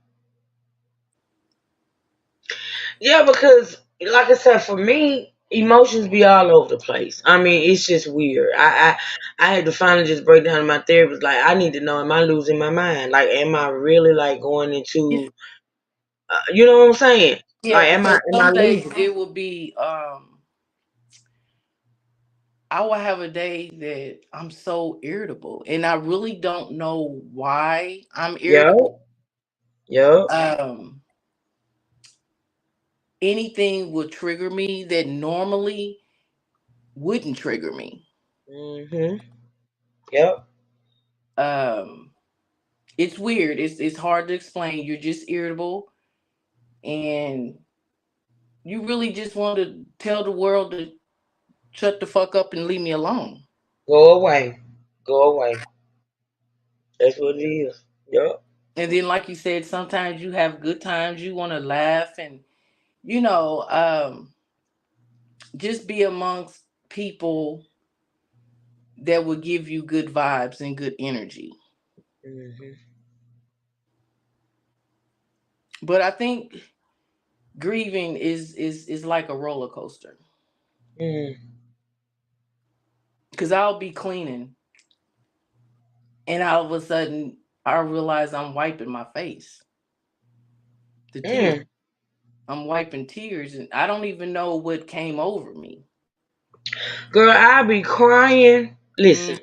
Yeah, because like I said, for me, emotions be all over the place. I mean, it's just weird. I had to finally just break down to my therapist. Like, I need to know: am I losing my mind? Like, am I really like going into? You know what I'm saying? Yeah, Like, because am I some days losing? it will be I will have a day that I'm so irritable and I really don't know why I'm Yo, irritable. yo. Um Anything will trigger me that normally wouldn't trigger me. Mhm. Yep. Um it's weird. It's hard to explain. You're just irritable and you really just want to tell the world to shut the fuck up and leave me alone. Go away. Go away. That's what it is. Yep. And then like you said, sometimes you have good times, you want to laugh and you know, just be amongst people that will give you good vibes and good energy. Mhm. But I think grieving is like a roller coaster Mhm. because I'll be cleaning and all of a sudden I realize I'm wiping my face, the tears. Mm. I'm wiping tears and I don't even know what came over me. Girl, I'll be crying. Mm, Listen,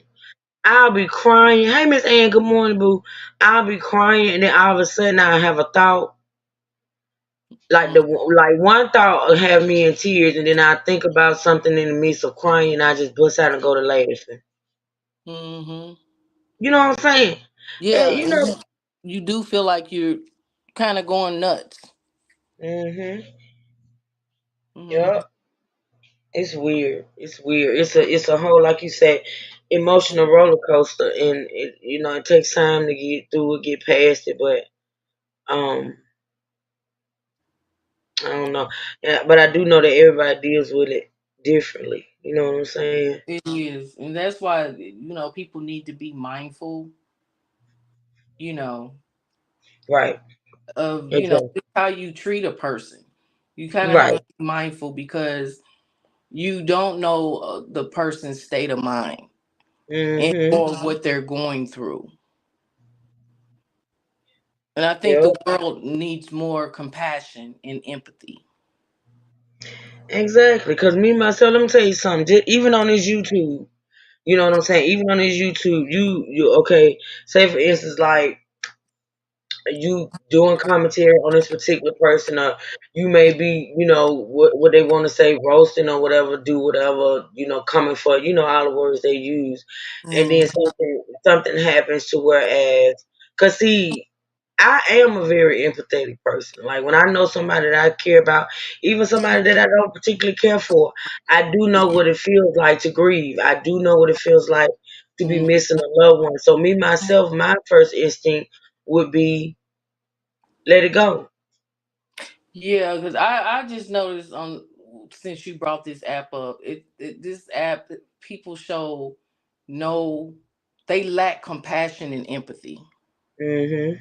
I'll be crying. Hey, Miss Ann, good morning, boo. I'll be crying, and then all of a sudden I have a thought. mm, Like one thought will have me in tears, and then I think about something in the midst of crying, and I just bust out and go to laughing. mm-hmm. You know what I'm saying? Yeah, You and know. you do feel like you're kind of going nuts. Mhm. Hmm. Yep. It's weird. It's weird. It's a whole, like you said, emotional roller coaster, and it takes time to get through it, get past it, but um. I don't know. Yeah, but I do know that everybody deals with it differently. You know what I'm saying? It is, and that's why people need to be mindful. You know, Right. of Exactly. just how you treat a person. You kind of have Right. to be mindful because you don't know the person's state of mind and Mm-hmm. or what they're going through. And I think Yep. the world needs more compassion and empathy. Exactly. Because me myself, let me tell you something. Even on this YouTube, you know what I'm saying? Even on this YouTube, you okay? Say for instance, like you doing commentary on this particular person, or you may be, what they want to say, roasting or whatever, do whatever, coming for, all the words they use, and then Mm. something happens to whereas, cause see, I am a very empathetic person. Like when I know somebody that I care about, even somebody that I don't particularly care for, I do know what it feels like to grieve. I do know what it feels like to be Mm. missing a loved one. So me myself, my first instinct would be let it go. Yeah, because I just noticed on since you brought this app up, this app people show no, they lack compassion and empathy Mhm.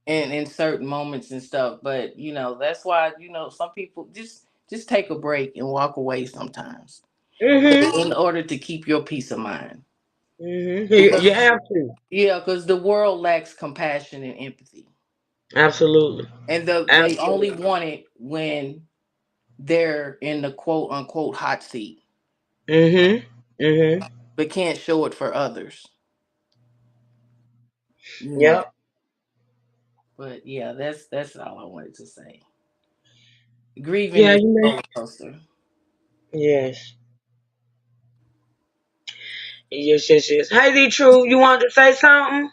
in certain moments and stuff. But that's why some people just take a break and walk away sometimes Mhm. in order to keep your peace of mind. Mhm. Because You have to. yeah, because the world lacks compassion and empathy, Absolutely. and they only Absolutely. want it when they're in the quote unquote hot seat, Mhm. Mhm. but can't show it for others. You know. Yep. But yeah, that's all I wanted to say. Grieving Yeah, is you a may. roller coaster. Yes. Yes, yes, yes. Hey, D True, you wanted to say something?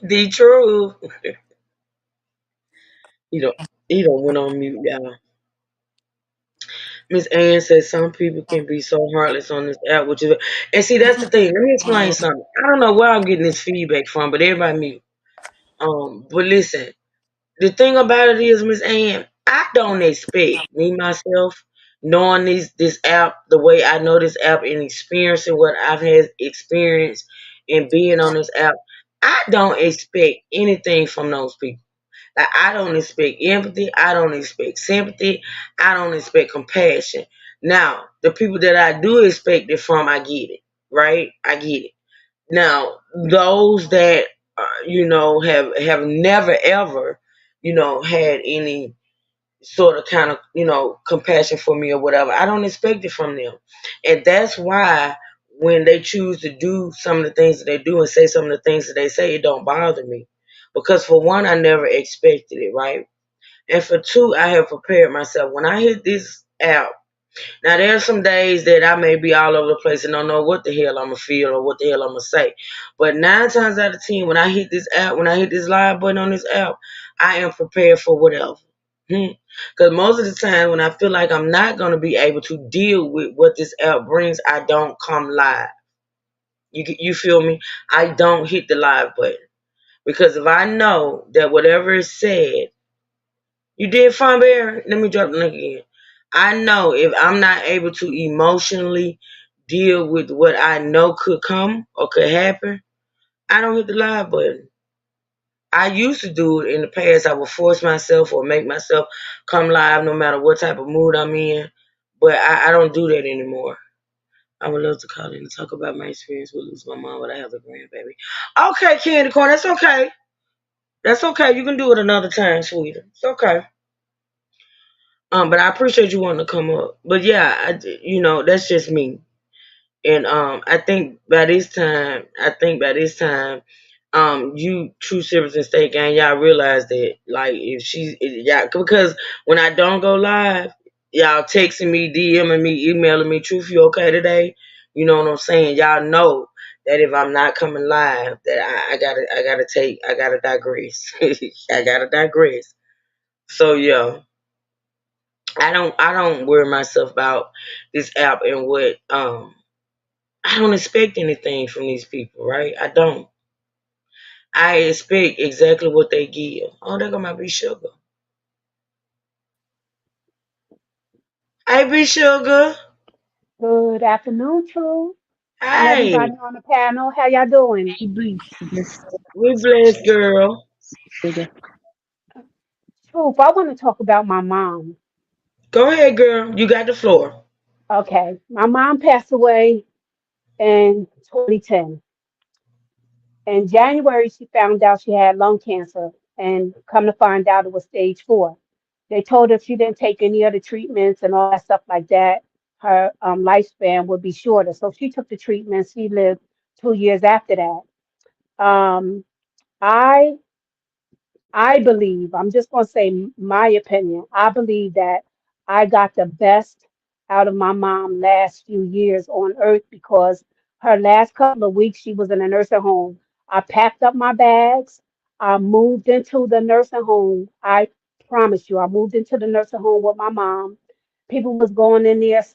D True. You don't went on mute, y'all. Miss Ann says some people can be so heartless on this app, and see that's the thing. Let me explain Mhm. something. I don't know where I'm getting this feedback from, but everybody mute. But listen, the thing about it is, Miss Ann, I don't expect me myself knowing this app the way I know this app and experiencing what I've had experienced and being on this app, I don't expect anything from those people. Like I don't expect empathy, I don't expect sympathy, I don't expect compassion. Now, the people that I do expect it from, I get it, right? I get it. Now, those that have never ever, had any sort of kind of compassion for me or whatever, I don't expect it from them, and that's why when they choose to do some of the things that they do and say some of the things that they say, it don't bother me, because for one, I never expected it, right? And for two, I have prepared myself. When I hit this app, now there's some days that I may be all over the place and don't know what the hell I'ma feel or what the hell I'ma say. But 9 times out of 10, when I hit this app, when I hit this live button on this app, I am prepared for whatever. Because most of the time, when I feel like I'm not gonna be able to deal with what this app brings, I don't come live. You feel me? I don't hit the live button, because if I know that whatever is said, you did fine, Bear. Let me drop the link again. I know if I'm not able to emotionally deal with what I know could come or could happen, I don't hit the live button. I used to do it in the past. I would force myself or make myself come live no matter what type of mood I'm in. But I don't do that anymore. I would love to call in and talk about my experience with losing my mom, but I have a grandbaby. Okay, Candy Corn, that's okay. That's okay. You can do it another time, sweetie. It's okay. But I appreciate you wanting to come up. But yeah, that's just me. And I think by this time, you True Sippers and State Gang, y'all realize that, like, yeah, because when I don't go live, y'all texting me, DMing me, emailing me, Truth, you okay today? You know what I'm saying? Y'all know that if I'm not coming live, that I gotta digress. I gotta digress. So yeah. I don't worry myself about this app and what I don't expect anything from these people, right? I don't. I expect exactly what they give. Oh, they're gonna be Sugar. Hey, be Sugar. Good afternoon, True, and Hey, everybody on the panel. How y'all doing? Hey, Bree, sugar, we blessed, girl. sugar. Truth, I want to talk about my mom. Go ahead, girl. You got the floor. Okay, my mom passed away in 2010. In January, she found out she had lung cancer, and come to find out it was stage 4. They told her if she didn't take any other treatments and all that stuff like that, her lifespan would be shorter. So she took the treatment. She lived 2 years after that. Um, I I believe, I'm just going to say my opinion. I believe that I got the best out of my mom last few years on earth, because her last couple of weeks she was in a nursing home. I packed up my bags. I moved into the nursing home. I promise you, I moved into the nursing home with my mom. People was going in there.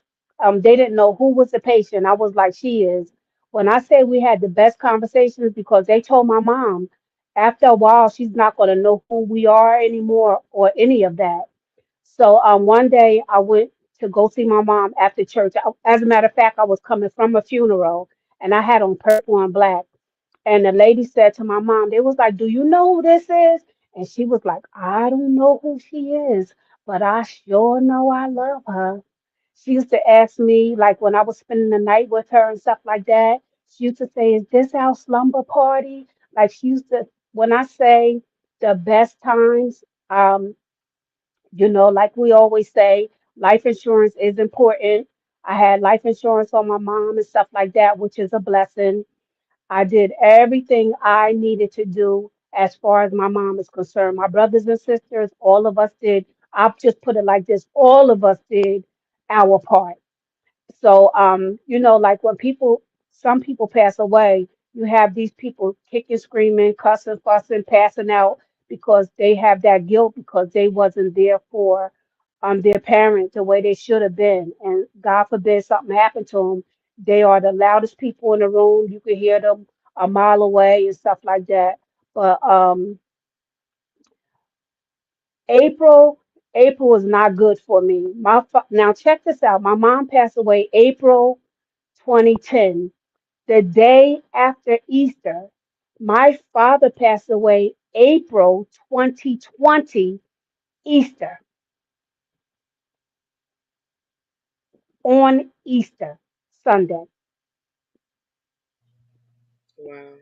They didn't know who was the patient. I was like, she is. When I say we had the best conversations, because they told my mom after a while she's not going to know who we are anymore or any of that. So one day I went to go see my mom after church. As a matter of fact, I was coming from a funeral and I had on purple and black. And the lady said to my mom, they was like, do you know who this is? And she was like, I don't know who she is, but I sure know I love her. She used to ask me, like when I was spending the night with her and stuff like that, she used to say, is this our slumber party? Like she used to, when I say the best times, um, like we always say, life insurance is important. I had life insurance on my mom and stuff like that, which is a blessing. I did everything I needed to do as far as my mom is concerned. My brothers and sisters, all of us did. I'll just put it like this, all of us did our part. So, like when some people pass away, you have these people kicking, screaming, cussing, fussing, passing out because they have that guilt because they wasn't there for their parent the way they should have been. And God forbid something happened to them. They are the loudest people in the room. You can hear them a mile away and stuff like that. But April April was not good for me. Now check this out. My mom passed away April 2010. The day after Easter, my father passed away April 2020 Easter, on Easter Sunday. Wow.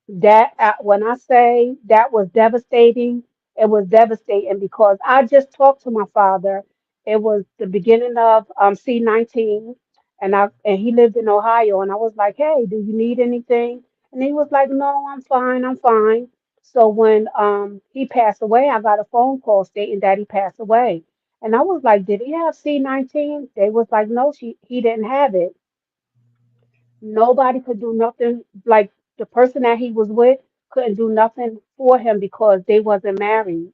That when I say that was devastating, it was devastating because I just talked to my father. It was the beginning of C19, and he lived in Ohio, and I was like, "Hey, do you need anything?" And he was like, "No, I'm fine, I'm fine." So when he passed away, I got a phone call stating that he passed away, and I was like, "Did he have C19?" They was like, "No, he didn't have it." Nobody could do nothing. Like the person that he was with couldn't do nothing for him because they wasn't married.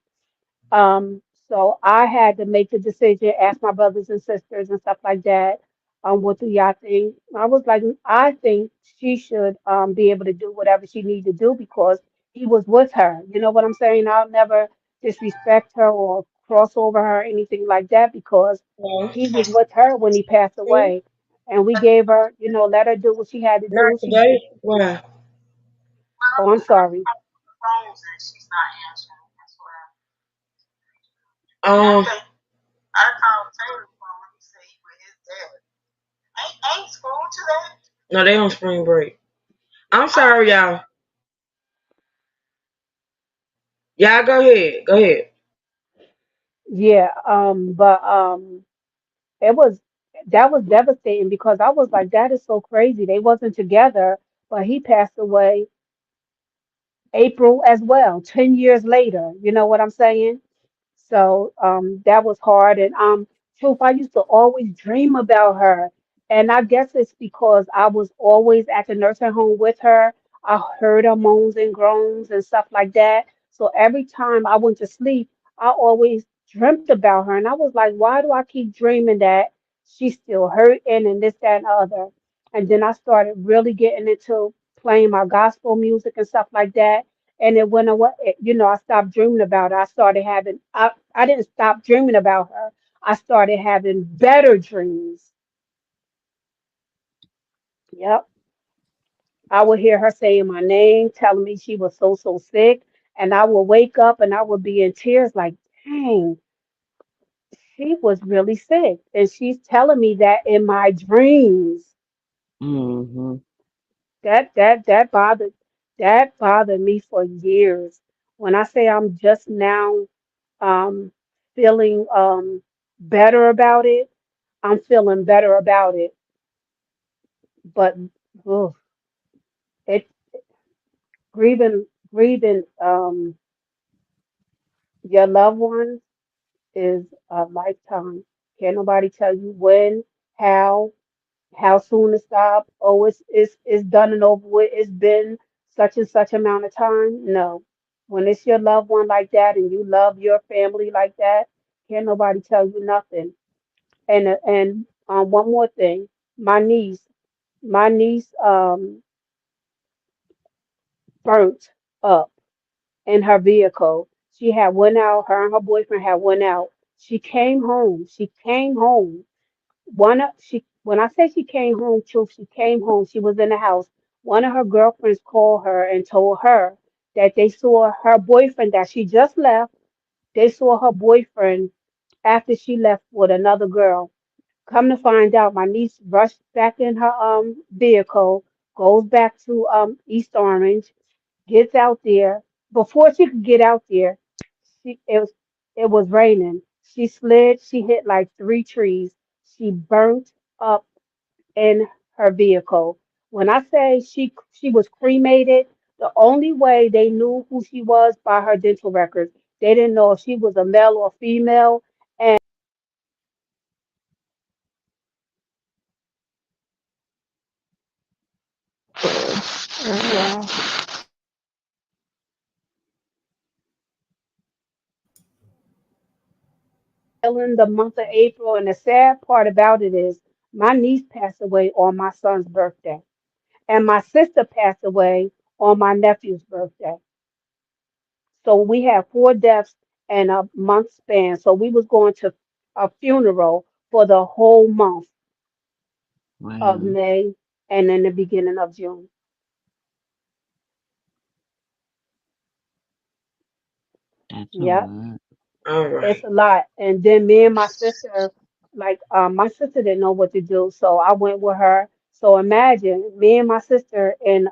Um, so I had to make the decision, ask my brothers and sisters and stuff like that. What do y'all think? I was like, I think she should be able to do whatever she needs to do because he was with her. You know what I'm saying? I'll never disrespect her or cross over her or anything like that because No, he was with her when he passed away. And we gave her, let her do what she had to not do. She today. Wow. Oh, I'm sorry. Um, no, they on spring break. I'm sorry, y'all. Y'all go ahead. Go ahead. Yeah, but it was that was devastating because I was like, that is so crazy. They wasn't together, but he passed away April as well, 10 years later. You know what I'm saying? So that was hard. And truth, I used to always dream about her. And I guess it's because I was always at the nursing home with her. I heard her moans and groans and stuff like that. So every time I went to sleep, I always dreamt about her. And I was like, why do I keep dreaming that she's still hurting and this, that, and the other? And then I started really getting into playing my gospel music and stuff like that, and it went away. I stopped dreaming about her. I didn't stop dreaming about her. I started having better dreams. Yep. I would hear her saying my name, telling me she was so, so sick. And I would wake up and I would be in tears like, dang, she was really sick. And she's telling me that in my dreams. Mm-hmm. That bothered me for years. When I say I'm just now um feeling better about it, I'm feeling better about it. But ugh, it grieving your loved ones is a lifetime. Can't nobody tell you when, how, how soon to stop. Oh, it's done and over with. It's been such and such amount of time. No. When it's your loved one like that and you love your family like that, can't nobody tell you nothing. And one more thing, my niece, my niece burnt up in her vehicle. She had went out, her and her boyfriend had went out. She came home. She came home. When I say she came home, truth, she came home. She was in the house. One of her girlfriends called her and told her that they saw her boyfriend that she just left. They saw her boyfriend after she left with another girl. Come to find out, my niece rushed back in her vehicle, goes back to East Orange, gets out there. Before she could get out there, she it was raining. She slid, she hit like three trees. She burnt up in her vehicle. When I say she was cremated, the only way they knew who she was by her dental records. They didn't know if she was a male or female. And Yeah. in the month of April, and the sad part about it is my niece passed away on my son's birthday, and my sister passed away on my nephew's birthday. So we have four deaths and a month span. So we was going to a funeral for the whole month of Wow, May and then the beginning of June. that's a Yep. lot. All It's right. a lot. And then me and my sister, like, my sister didn't know what to do, so I went with her. So imagine me and my sister in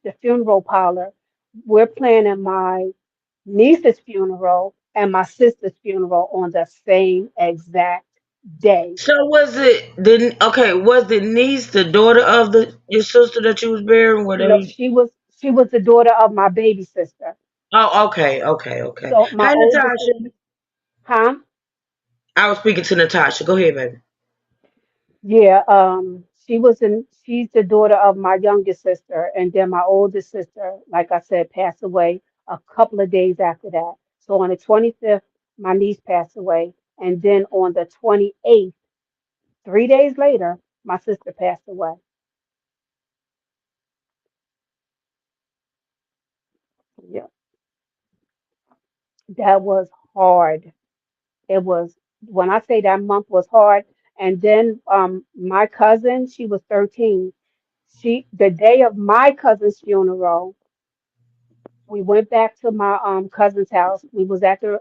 the funeral parlor. We're planning my niece's funeral and my sister's funeral on the same exact day. So was it the okay? Was the niece the daughter of the your sister that you was bearing? Were No, they? she was the daughter of my baby sister. Oh, okay, okay, okay. So my Hi, older Natasha. sister, huh? I was speaking to Natasha. Go ahead, baby. Yeah, she's the daughter of my youngest sister, and then my oldest sister, like I said, passed away a couple of days after that. So on the 25th, my niece passed away, and then on the 28th, 3 days later, my sister passed away. Yeah, that was hard. It was when I say that month was hard, and then my cousin, she was 13. The day of my cousin's funeral, we went back to my cousin's house. We was at the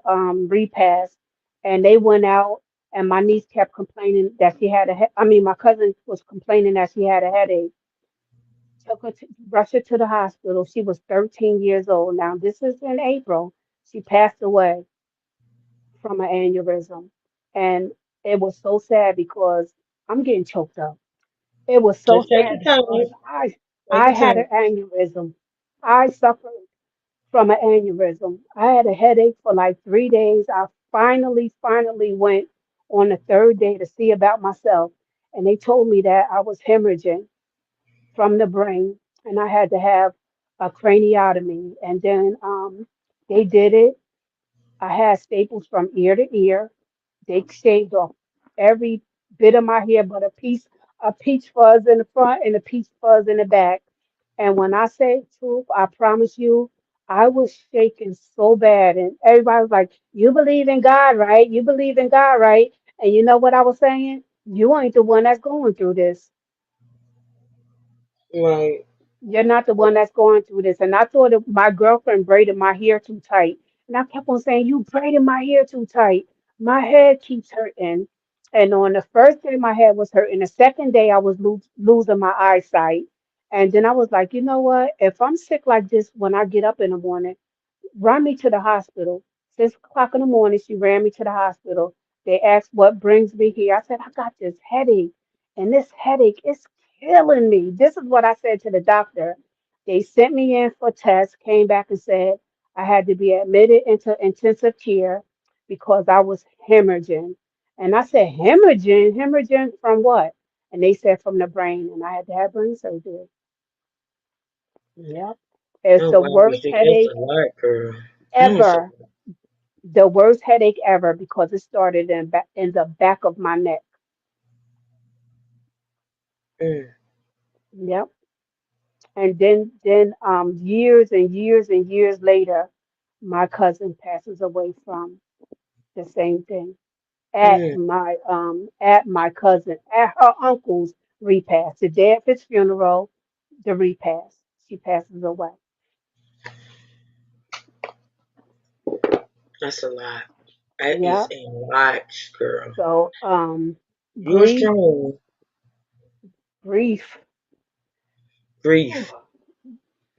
repast, and they went out, and my niece kept complaining that she had I mean, my cousin was complaining that she had a headache. Took her to rushed her to the hospital. She was 13 years old. Now this is in April. She passed away from an aneurysm, and it was so sad because I'm getting choked up. It was so Just take sad your time. because I Take I your had an time. aneurysm. I suffered from an aneurysm. I had a headache for like 3 days. I finally went on the third day to see about myself, and they told me that I was hemorrhaging from the brain, and I had to have a craniotomy. And then they did it. I had staples from ear to ear. They shaved off every bit of my hair, but a peach fuzz in the front and a peach fuzz in the back. And when I say truth, I promise you, I was shaking so bad. And everybody was like, "You believe in God, right? You believe in God, right?" And you know what I was saying? You ain't the one that's going through this. Right. You're not the one that's going through this. And I thought that my girlfriend braided my hair too tight. And I kept on saying, "You braided my hair too tight. My head keeps hurting." And on the first day, my head was hurting. The second day, I was losing my eyesight. And then I was like, you know what? If I'm sick like this when I get up in the morning, run me to the hospital. 6 o'clock in the morning, she ran me to the hospital. They asked what brings me here. I said, I got this headache, and this headache is killing me. This is what I said to the doctor. They sent me in for tests, came back and said I had to be admitted into intensive care because I was hemorrhaging. And I said, hemorrhaging? Hemorrhaging from what? And they said from the brain, and I had to have brain surgery. Yep. It's Oh the wow, worst Bishop, that's headache a lot, girl. So, ever, the worst headache ever because it started in the back of my neck. mm, Yep. And then years and years and years later, my cousin passes away from the same thing mm. at my cousin at her uncle's repast. The day of his funeral, the repast. She passes away. That's a lot. That is Yep. a lot, girl. So You're grief, strong. grief, whew, Grief.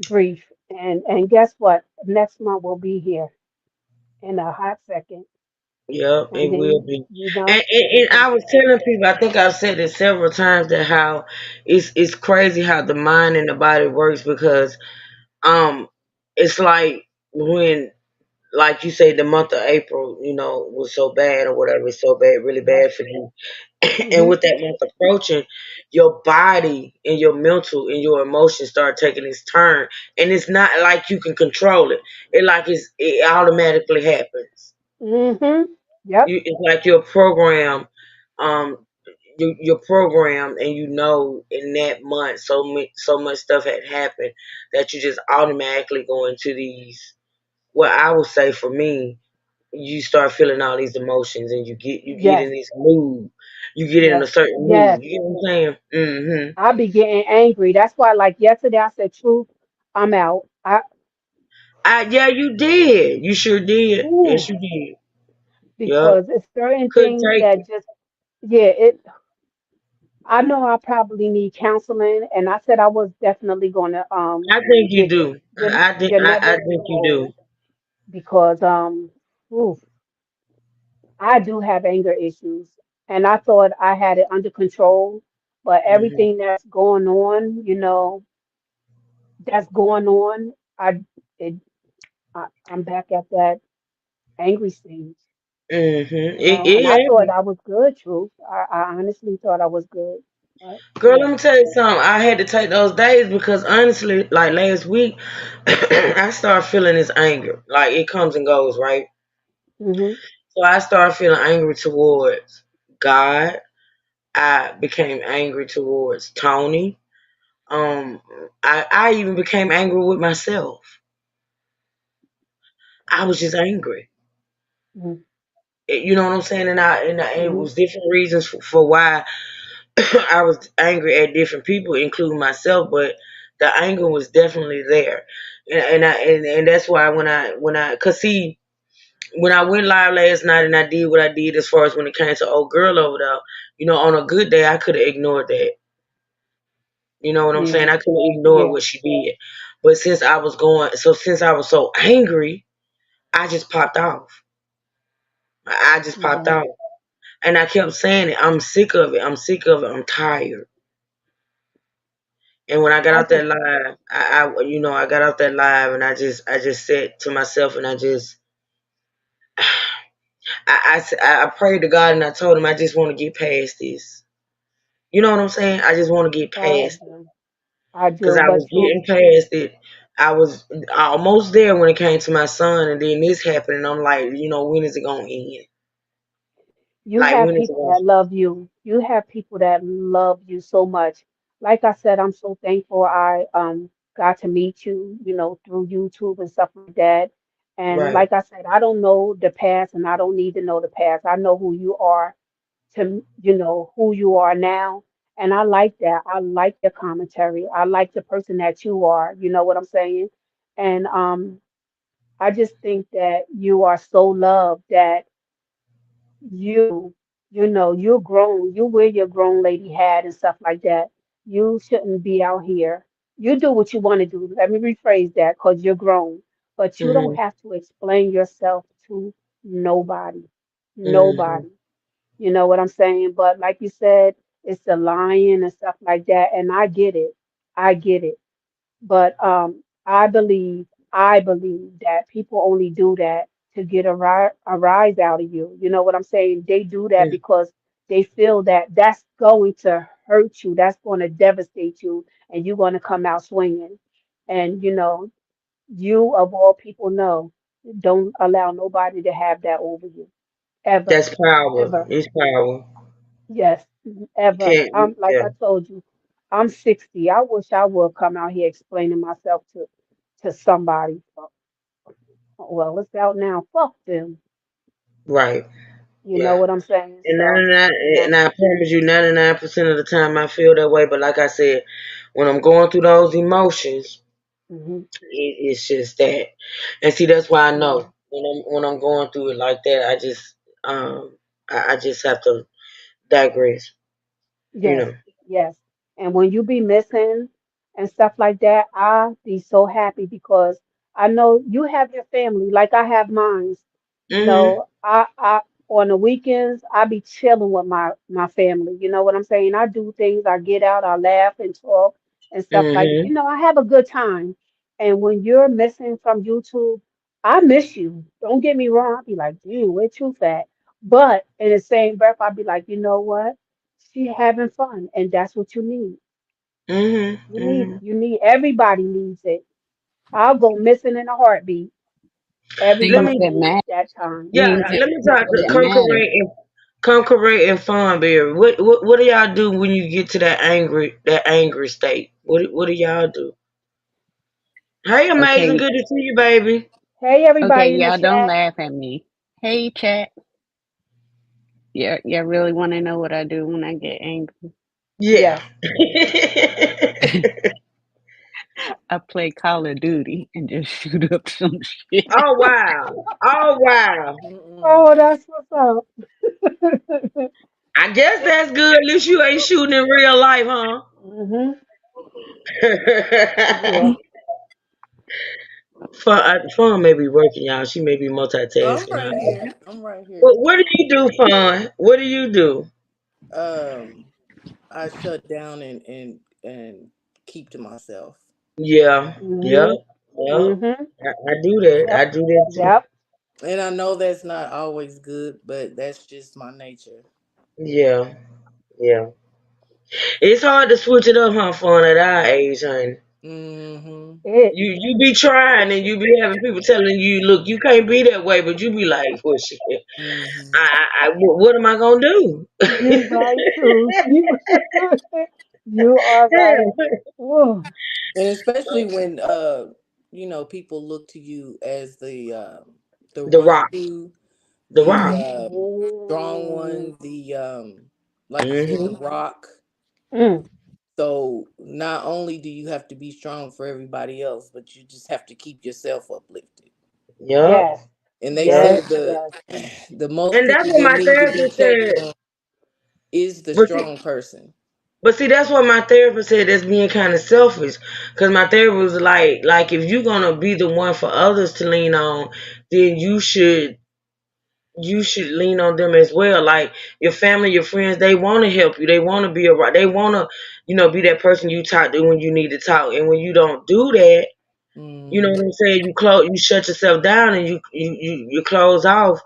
grief. And guess what? Next month we'll be here in a hot second. Yep, it And will then, be. you And, know, and, it's and gonna I be was over. telling people, I think I've said it several times that how it's crazy how the mind and the body works because um it's like when like you say the month of April, was so bad or whatever, it's so bad, really Yep. bad for you. And Hmm. with that month approaching, your body and your mental and your emotions start taking its turn. And it's not like you can control it. It automatically happens. Hmm. Yep. It's like your program, um, your program, and in that month so much stuff had happened that you just automatically go into these. Well, I would say for me, you start feeling all these emotions, and you get in Yes, this mood. You get in a yes, certain yes. mood. You get what I'm saying? Mm-hmm. I be getting angry. That's why, like yesterday, I said, "Truth, I'm out." Yeah, you did. You sure did. Ooh, Yes, you did. Yep. because it's certain Couldn't things take that it. just, yeah, it. I know I probably need counseling, and I said I was definitely going to I think you get it. do. You're I never think too you old do. because ooh, I do have anger issues, and I thought I had it under control, but Hmm. everything that's going on, that's going on, it, I'm back at that angry stage, and It I thought happened. I was good, truth. I honestly thought I was good, but Girl, let yeah. me tell you something. I had to take those days because honestly, like last week, I started feeling this anger. Like it comes and goes, right? Hmm. So I started feeling angry towards God. I became angry towards Tony. Um, I even became angry with myself. I was just angry. Hmm. You know what I'm saying? And it Hmm. was different reasons for why I was angry at different people, including myself. But the anger was definitely there, and that's why cause see, when I went live last night and I did what I did as far as when it came to old girl over there, on a good day I could have ignored that. You know what I'm saying? Yeah, I could have ignored yeah. what she did. But since I was so angry, I just popped off. I just popped Hmm. off. And I kept saying it. I'm sick of it. I'm sick of it. I'm tired. And when I got I out that just, live, I got out that live and I just said to myself and I prayed to God and I told him I just want to get past this. You know what I'm saying? I just want to get I past it. do, I Because do. I But was truth, getting past it. I was almost there when it came to my son, and then this happened, and I'm like, when is it gonna end? you Like have when is it people gonna? that love you. You have people that love you so much. Like I said, I'm so thankful I got to meet you, through YouTube and stuff like that. And Right. like I said, I don't know the past and I don't need to know the past. I know who you are who you are now. And I like that. I like your commentary. I like the person that you are. You know what I'm saying? And I just think that you are so loved that you you're grown, you wear your grown lady hat and stuff like that. You shouldn't be out here. You do what you want to do. Let me rephrase that because you're grown, but you don't Mhm. have to explain yourself to nobody. Mhm. Nobody. You know what I'm saying? But like you said, it's the lying and stuff like that, and I get it. I get it. But I believe that people only do that to get a rise out of you. You know what I'm saying? They do that Mm. because they feel that that's going to hurt you, that's going to devastate you, and you're going to come out swinging. And you of all people know, don't allow nobody to have that over you ever, That's power. ever. It's power. Yes, ever. Can't. I'm like Yeah. I told you, I'm 60. I wish I would come out here explaining myself to somebody. Well, it's out now. Fuck them. Right. You know Yeah. what I'm saying? And So, 99, and I promise you, 99% of the time I feel that way. But like I said, when I'm going through those emotions, hmm it's just that. And see, that's why I yeah. know when I'm going through it like that, I just have to digress. You Yes, know. yes. And when you be missing and stuff like that, I be so happy because I know you have your family like I have mine. Mhm. I on the weekends I be chilling with my family. You know what I'm saying? I do things, I get out, I laugh and talk and stuff like, Mhm. I have a good time. And when you're missing from YouTube, I miss you. Don't get me wrong. I'll be like, dude, where Truth at? But in the same breath, I'll be like, you know what? She having fun, and that's what you need. Mhm. You need Mhm. you need everybody needs it. I'll go missing in a heartbeat. Let Things me. Everybody that needs matter. that time. Yeah. Things Let me talk. that matter. Concurrent and Fonberry. What do y'all do when you get to that angry state? What do y'all do? Hey, amazing. Okay. Good to see you, baby. Hey, Okay, everybody in the y'all don't chat. laugh at me. Hey, chat. Yeah, you really want to know what I do when I get angry? Yeah. I play Call of Duty and just shoot up some shit. Oh wow. Oh wow. Oh, that's what's up. I guess that's good. At least you ain't shooting in real life, huh? Hmm. Yeah. Fun may be working, y'all. She may be I'm multitasking. right here. I'm right here. What do you do, Fun? What do you do? Um, I shut down and keep to myself. Yeah. Yep. Hmm. Yep. Hmm. I do that. Yep. I do that too. Yep. And I know that's not always good, but that's just my nature. Yeah. Yeah. It's hard to switch it up, huh, Fun, at our age, honey. Mm-hmm. It. You be trying and you be having people telling you, look, you can't be that way, but you be like, well, shit, Mm-hmm. what am I gonna do? You right too. You are right. Ooh. And especially when people look to you as the The run Rock, to, the the Rock. strong Ooh. one, the like you said, the Hmm. rock. Mm. So not only do you have to be strong for everybody else, but you just have to keep yourself uplifted. Yup. Yes. And they say Yes. Yup. the Yes. the most And that's people what that my need to be therapist checked said. on is the But see, strong person. that's what my therapist said. That's being kind of selfish. Cause my therapist was like if you're gonna be the one for others to lean on, then you should lean on them as well. Like your family, your friends, they want to help you. They want to be they want to, be that person you talk to when you need to talk. And when you don't do that, you know Mm-hmm. what I'm saying? You shut yourself down and you close off.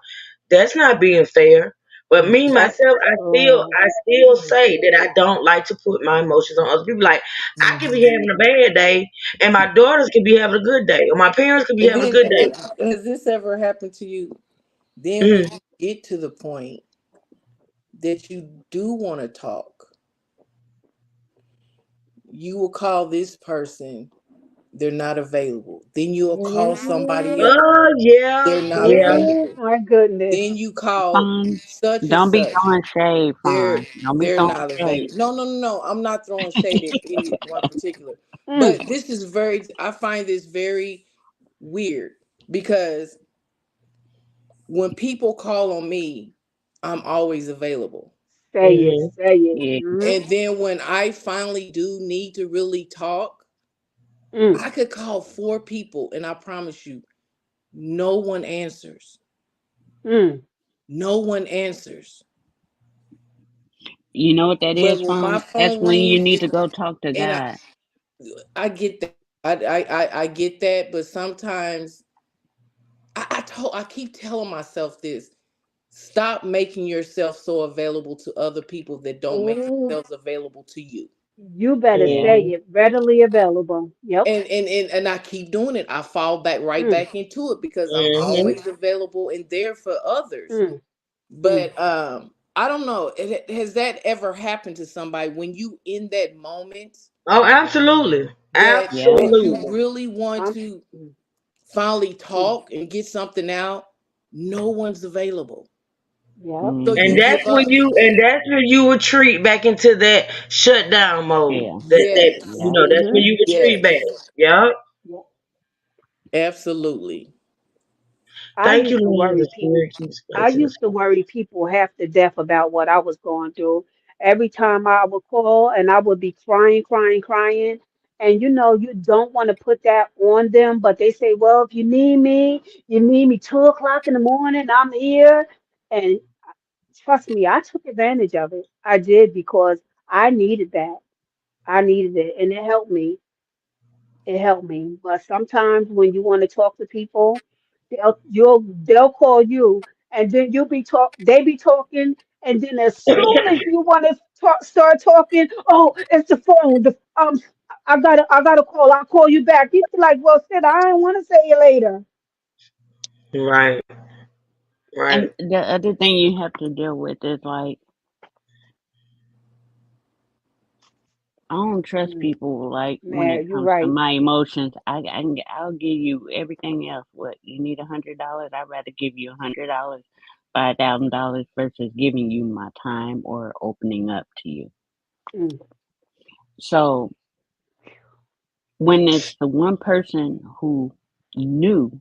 That's not being fair. But me That's myself, oh. I still say that I don't like to put my emotions on other people. Like I could be Mm-hmm. having a bad day, and my daughters could be having a good day, or my parents could be And having a then good day. has this ever happened to you? Then when Mm, you get to the point that you do want to talk, you will call this person, they're not available. Then you'll call somebody else, oh yeah, they're not yeah. Oh available. my goodness. Then you call Fun. such and Don't be such, throwing shade, they're Fun. Don't be they're throwing not shade. available. No, no, no, no. I'm not throwing shade at anyone particular. Mm. But this is very I find this very weird because when people call on me, I'm always available. Say it. Hmm. Say it. Yeah. Mm. And then when I finally do need to really talk, Mm. I could call four people and I promise you, no one answers. Mm. No one answers. You know what that But is, when my Fun? That's phone when you rings, need to go talk to and God. I get that. I get that, but sometimes I keep telling myself this. Stop making yourself so available to other people that don't make Oh, themselves available to you. you better Yeah. say it. Readily available. Yep. And I keep doing it. I fall back right Mm. back into it because I'm Hmm. always available and there for others. Mm. Mm. But I don't know. Has that ever happened to somebody when you in that moment Oh, absolutely, Yeah. that you absolutely. really want I'm, to mm. finally Mm. talk and get something out? No one's available. Yep. So And you Mm-hmm. give up. that's when you retreat back into that shutdown mode. Yeah. Yes. Yeah. That's when Mm-hmm. you retreat back. Yes. Yeah. Yep. Absolutely. I Thank you, used to Lord. The worry people. Spirit keeps I placing us. used to worry people half to death about what I was going through. Every time I would call and I would be crying, crying, crying. And you don't want to put that on them, but they say, well, if you need me 2 o'clock in the morning, I'm here. And trust me, I took advantage of it. I did because I needed that. I needed it, and it helped me. It helped me. But sometimes when you want to talk to people, they'll call you, and then they be talking, and then as soon as you want to start talking, oh, it's the phone. I gotta call. I'll call you back. You be like, well, shit, I don't want to say you later. Right. And Right. the other thing you have to deal with is like, I don't trust people like when it Man, you're comes to right. my emotions. I'll give you everything else. What you need $100? I'd rather give you $100, $5,000 versus giving you my time or opening up to you. Mm. So when it's the one person who knew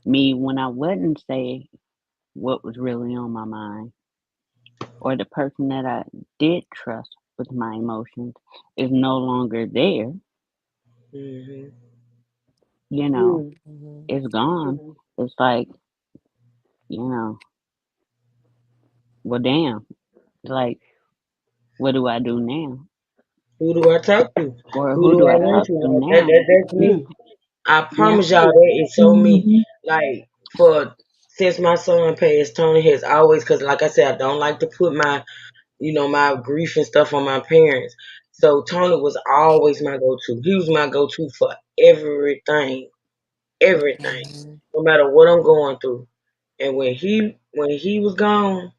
me when I wouldn't say what was really on my mind, or the person that I did trust with my emotions is no longer there, Hmm. you know, Mm. it's gone. Mm. It's like, you know, well, damn. Like, what do I do now? Who do I talk to? Or Who who do do I I run talk to? to Like now? that's me. Mm. I Yeah. promise y'all Mm. that is so me. Like for since my son passed, Tony has always, because like I said, I don't like to put my my grief and stuff on my parents. So Tony was always my go-to. He was my go-to for everything, everything, no matter what I'm going through. And when he was gone,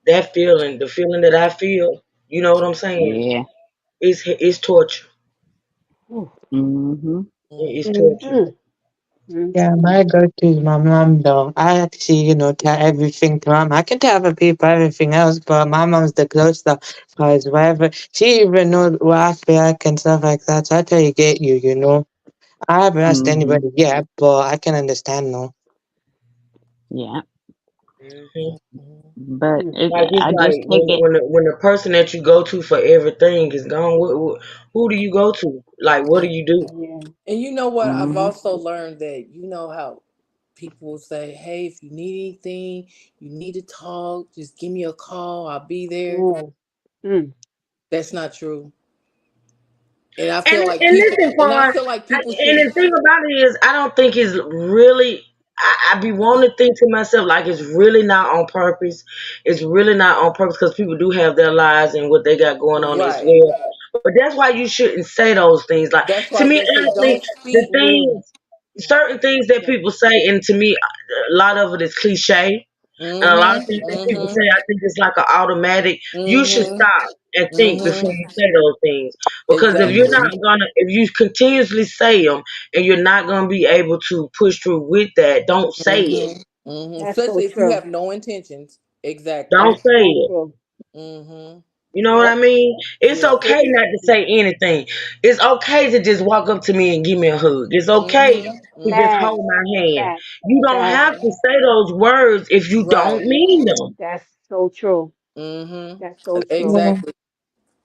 that feeling, the feeling that I feel, you know what I'm saying? Yeah. It's torture. Ooh. Mm-hmm. It's torture. Mm. Mm. Yeah, my go-to is my mom, though. I actually, tell everything to mom. I can tell other people everything else, but my mom's the closest. Because whatever, she even knows what I feel like and stuff like that. So I tell you, get you. I haven't asked Mm-hmm. anybody yet, but I can understand now. Yeah. Hmm. But Mm. Like it's I like just take it. when the person that you go to for everything is gone, who do you go to? Like, what do you do? Yeah. And you know what? I've Mm-hmm. also learned that you know how people will say, "Hey, if you need anything, you need to talk, just give me a call. I'll be there." Mm. Mm. That's not true. And I And feel like and people listen, and I Quan, feel like people and should the thing about it is, I don't think it's really. I be wanting to think to myself like it's really not on purpose. It's really not on purpose because people do have their lives and what they got going on as right. well. But that's why you shouldn't say those things. Like That's to why me, they say honestly, don't the speak. Mm. things, certain things that Yeah. people say, and to me, a lot of it is cliche. And a lot of things Mm-hmm. that people Mm-hmm. say, I think it's like an automatic. You should Mm-hmm. stop and think before Mm-hmm. you say those things. Because if you're Exactly. Mm-hmm. not gonna, if you continuously say them and you're not gonna be able to push through with that, don't say it. Mm-hmm. Mm-hmm. That's so Especially if you true. have no intentions. Exactly. Don't That's say so it. true. Mm-hmm. You know what I Yep. mean? It's Yep. okay not to say anything. It's okay to just walk up to me and give me a hug. It's okay Mm-hmm. to just Mm-hmm. Facts. hold my hand. Facts. You don't Facts. have to say those words if you don't Right. mean them. That's so true. Mm-hmm. That's so true. Yeah, Exactly.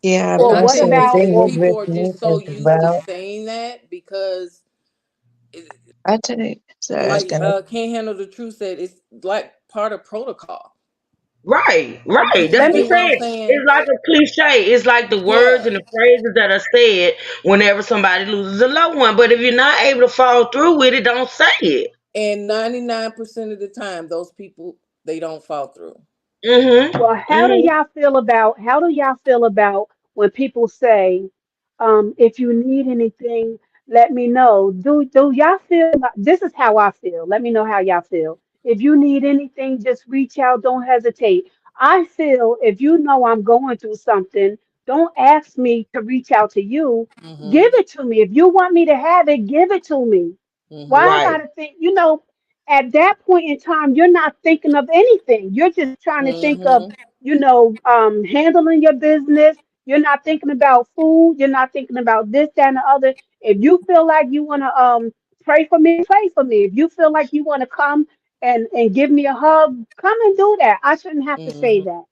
yeah, And Or I what that's think the about, thing people or people with are me just so as used to well. saying that because I tell you, sorry, I was like gonna. can't handle the truth said it's like part of protocol. Right, right. That's let what I'm me, You know what I'm saying. saying? It's like a cliche. It's like the words Yeah. and the phrases that are said whenever somebody loses a loved one. But if you're not able to follow through with it, don't say it. And 99% of the time those people they don't fall through. Mhm. well, Mhm. how do y'all feel about when people say, if you need anything, let me know. Do y'all feel like, this is how I feel. Let me know how y'all feel. If you need anything, just reach out, don't hesitate. I feel if you know I'm going through something, don't ask me to reach out to you. Give Mm-hmm. it to me. If you want me to have it, give it to me. Why I Mm-hmm. Right. gotta think, at that point in time, you're not thinking of anything. You're just trying to think of, Mm-hmm. handling your business. You're not thinking about food. You're not thinking about this, that, and the other. If you feel like you want to pray for me, pray for me. If you feel like you want to come and give me a hug, come and do that. I shouldn't have to say Mm-hmm. that.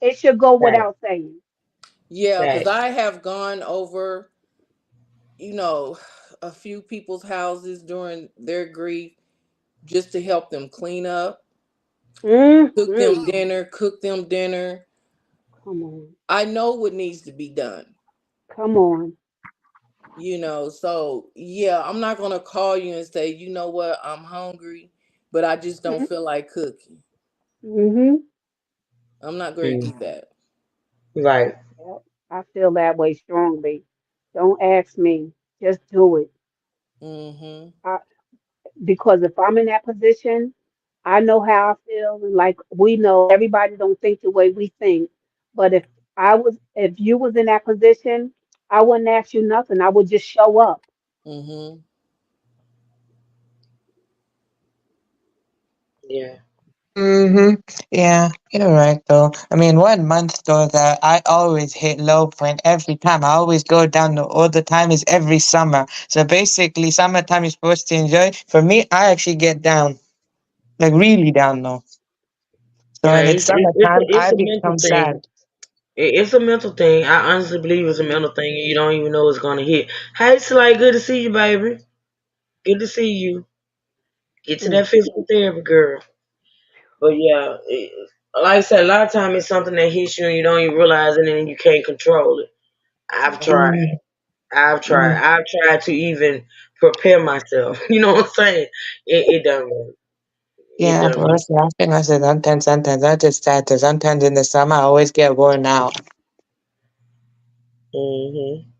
It should go Right. without saying. Yeah, because Right. I have gone over, you know, a few people's houses during their grief just to help them clean up, Mm-hmm. cook them dinner. Come on. I know what needs to be done, Come on. so yeah, I'm not gonna call you and say, you know what, I'm hungry, but I just don't feel like cooking. Mm-hmm. I'm not gonna Mm. do that. Right. Yep. I feel that way strongly. Don't ask me. Just do it. Mm-hmm. I, because if I'm in that position, I know how I feel. And like we know, everybody don't think the way we think. But if you was in that position, I wouldn't ask you nothing. I would just show up. Mm-hmm. Yeah. Yeah, you're right though. I mean, 1 month though that I always hit low point every time. I always go down all the time is every summer. So basically, summertime you're supposed to enjoy. For me, I actually get down, like really down though. So Yeah, when it's summertime, it's I a mental become sad. thing. It's a mental thing. I honestly believe it's a mental thing, and you don't even know it's gonna hit. Hey, Slay, good to see you, baby. Good to see you. Get to Mm. that physical therapy, girl. But yeah, like I said, a lot of time it's something that hits you and you don't even realize it, and you can't control it. I've Right. tried. Mm, I've tried. mm. I've tried to even prepare myself. You know what I'm saying? It doesn't work. It Yeah, doesn't but work. I think I said sometimes I just start to sometimes in the summer I always get worn out. Hmm.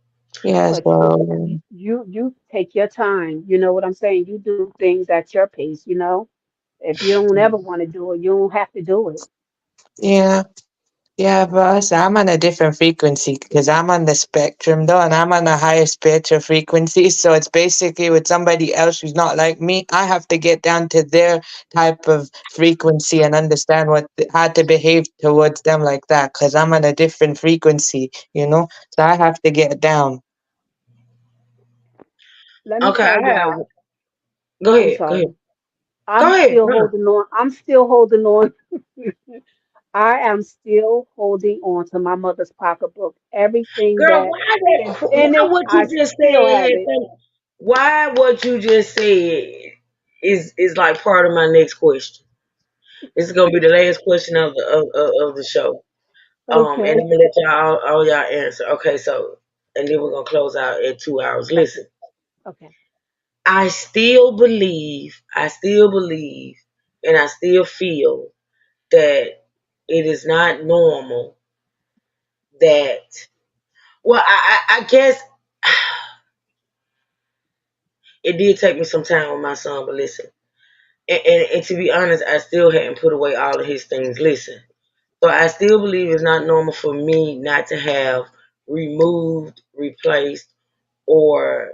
Yeah, But you so you take your time. You know what I'm saying? You do things at your pace, you know? If you don't ever want to do it, you don't have to do it. yeah. Yeah, but also I'm on a different frequency because I'm on the spectrum though, and I'm on a higher spiritual frequency. So it's basically with somebody else who's not like me, I have to get down to their type of frequency and understand how to behave towards them like that because I'm on a different frequency, you know? So I have to get down. Let me Okay, tell I have. y'all, Go I'm ahead. Go ahead. sorry. Go I'm ahead. still Huh? holding on. I'm still holding on. I am still holding on to my mother's pocketbook. Everything Girl, that why is that? in Why it, what I you just still have said? it. Why what you just said is like part of my next question. This is gonna be the last question of the show. And I'm Okay. gonna let all y'all answer. Okay, so and then we're gonna close out at 2 hours. Listen, Okay. I still believe, and I still feel that it is not normal that. Well, I guess it did take me some time with my son, but listen, and to be honest, I still hadn't put away all of his things. Listen, so I still believe it's not normal for me not to have removed, replaced, or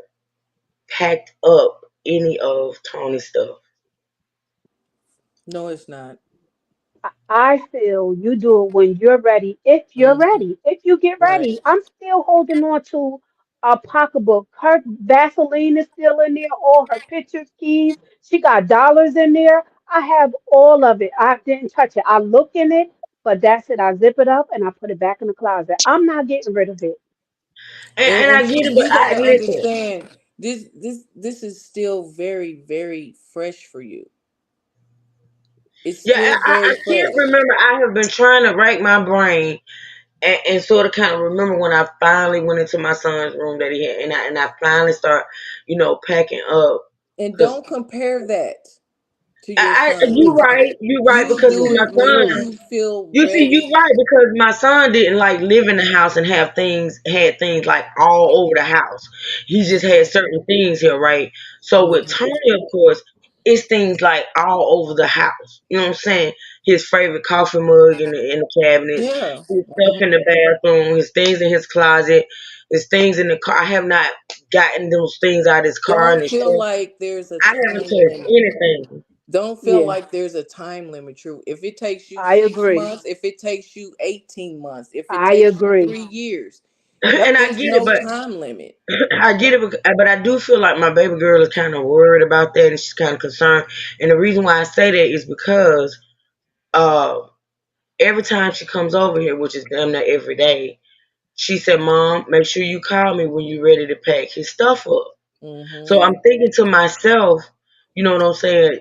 packed up any of Tony's stuff. No, it's not. I feel you do it when you're ready. If you're Mm-hmm. ready, if you get Right. ready, I'm still holding on to a pocketbook. Her Vaseline is still in there, all her pictures, keys. She got dollars in there. I have all of it. I didn't touch it. I look in it, but that's it. I zip it up and I put it back in the closet. I'm not getting rid of it. And I And get see, it, but you I gotta listen. understand this is still very, very fresh for you. It's Yeah, still I very can't fresh. remember. I have been trying to rack my brain and sort of kind of remember when I finally went into my son's room that he had, and I finally start, packing up And because don't compare that to your son's you room. right You because see do my it when son. Mm-mm. you feel You see, you ready. right because my son didn't like live in the house and had things like all over the house. He just had certain things here, right? So with Hmm. Tony, of course, it's things like all over the house. You know what I'm saying? His favorite coffee mug in the cabinets, Yeah. his stuff Hmm. in the bathroom, his things in his closet, his things in the car. I have not gotten those things out of his car and Don't his feel stuff. like there's a I haven't time touched limit. anything. Don't feel Yeah, like there's a time limit, True. If it takes you I 6 months, agree. if it takes you 18 months, if it I takes you agree. 3 years, And I there's get it, no but time limit. I get it, but I do feel like my baby girl is kind of worried about that, and she's kind of concerned. And the reason why I say that is because uh, every time she comes over here, which is damn near every day, she said, "Mom, make sure you call me when you're ready to pack his stuff up." So Hmm. I'm thinking to myself, you know what I'm saying?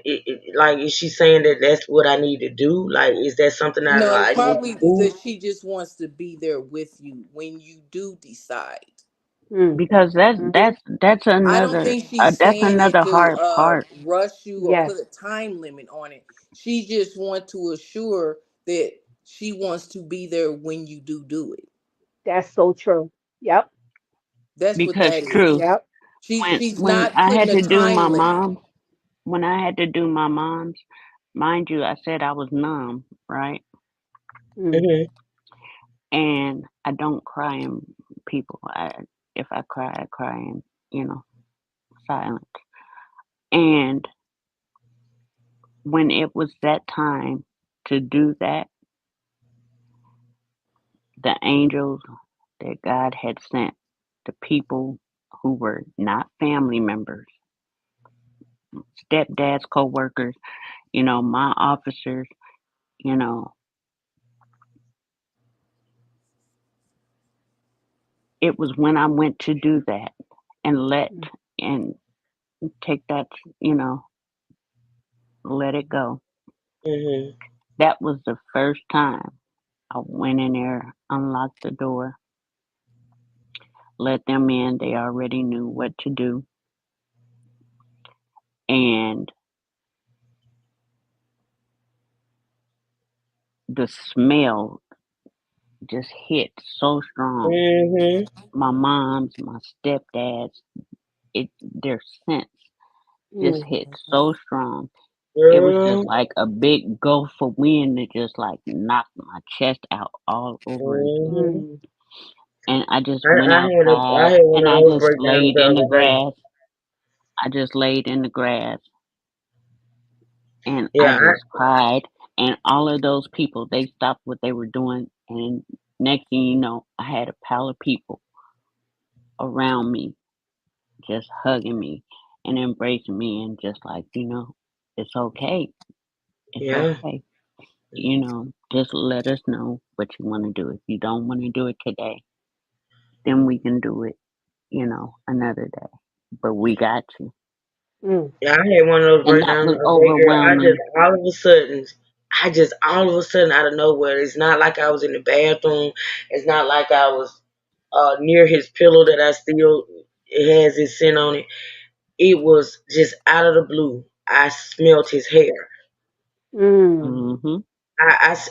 Like, is she saying that that's what I need to do? Like, is that something that No, I need to probably do? that she just wants to be there with you when you do decide. Mm. because that's Mm-hmm. that's that's I don't another think she's that's saying it another to hard part rush you or Yes, put a time limit on it. She just wants to assure that she wants to be there when you do it. that's so true. Yep. That's what because that true is. Yep. She's when not I putting had a to do my time limit. mom when I had to do my mom's, mind you, I said I was numb, right? Mm. Hmm. and I don't cry in people. If I cry in, you know, silence. And when it was that time to do that, the angels that God had sent, the people who were not family members, stepdad's co-workers, you know, my officers, you know, it was when I went to do that and and take that, you know, let it go. Mhm. That was the first time I went in there, unlocked the door, let them in. They already knew what to do. And the smell just hit so strong. Mhm. My mom's, my stepdad's, their scent just hit so strong. It was just Girl. like a big gulf of wind that just like knocked my chest out all over again. Mhm. And I just I, went I had a I outside had one and of I those just breakdowns laid the in the other day. grass. I just laid in the grass and I Yeah, just cried. And all of those people, they stopped what they were doing. And next thing you know, I had a pile of people around me, just hugging me and embracing me and just like, you know, it's okay. It's yeah. okay. You know, just let us know what you want to do. If you don't want to do it today, then we can do it, you know, another day. But we got you. Yeah, I had one of those And that breakdowns was the other day, girl. overwhelming. I just all of a sudden out of nowhere. It's not like I was in the bathroom. It's not like I was near his pillow that I still it has his scent on it. It was just out of the blue. I smelt his hair. Mm-hmm.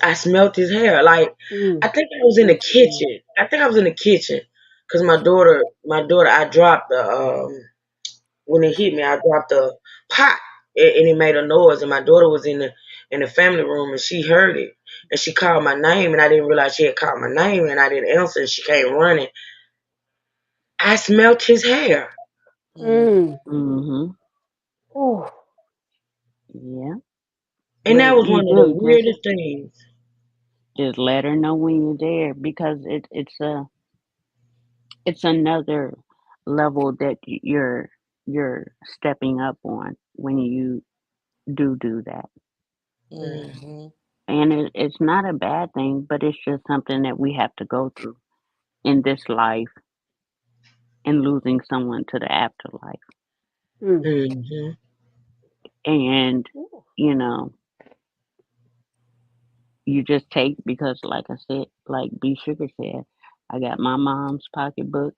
I smelt his hair. Like I think I was in the kitchen. I think I was in the kitchen because my daughter, I dropped the when it hit me, I dropped a pot and it made a noise. And my daughter was in the family room and she heard it and she called my name and I didn't realize she had called my name and I didn't answer. And she came running. I smelt his hair, Mm-hmm. Yeah. and that But was you one of the do weirdest things. just let her know when you're there because it's another level that you're stepping up on when you do that. Mm. And it's not a bad thing, but it's just something that we have to go through in this life and losing someone to the afterlife. Mhm. And, you know, you just take because like I said, like B Sugar said, I got my mom's pocketbook,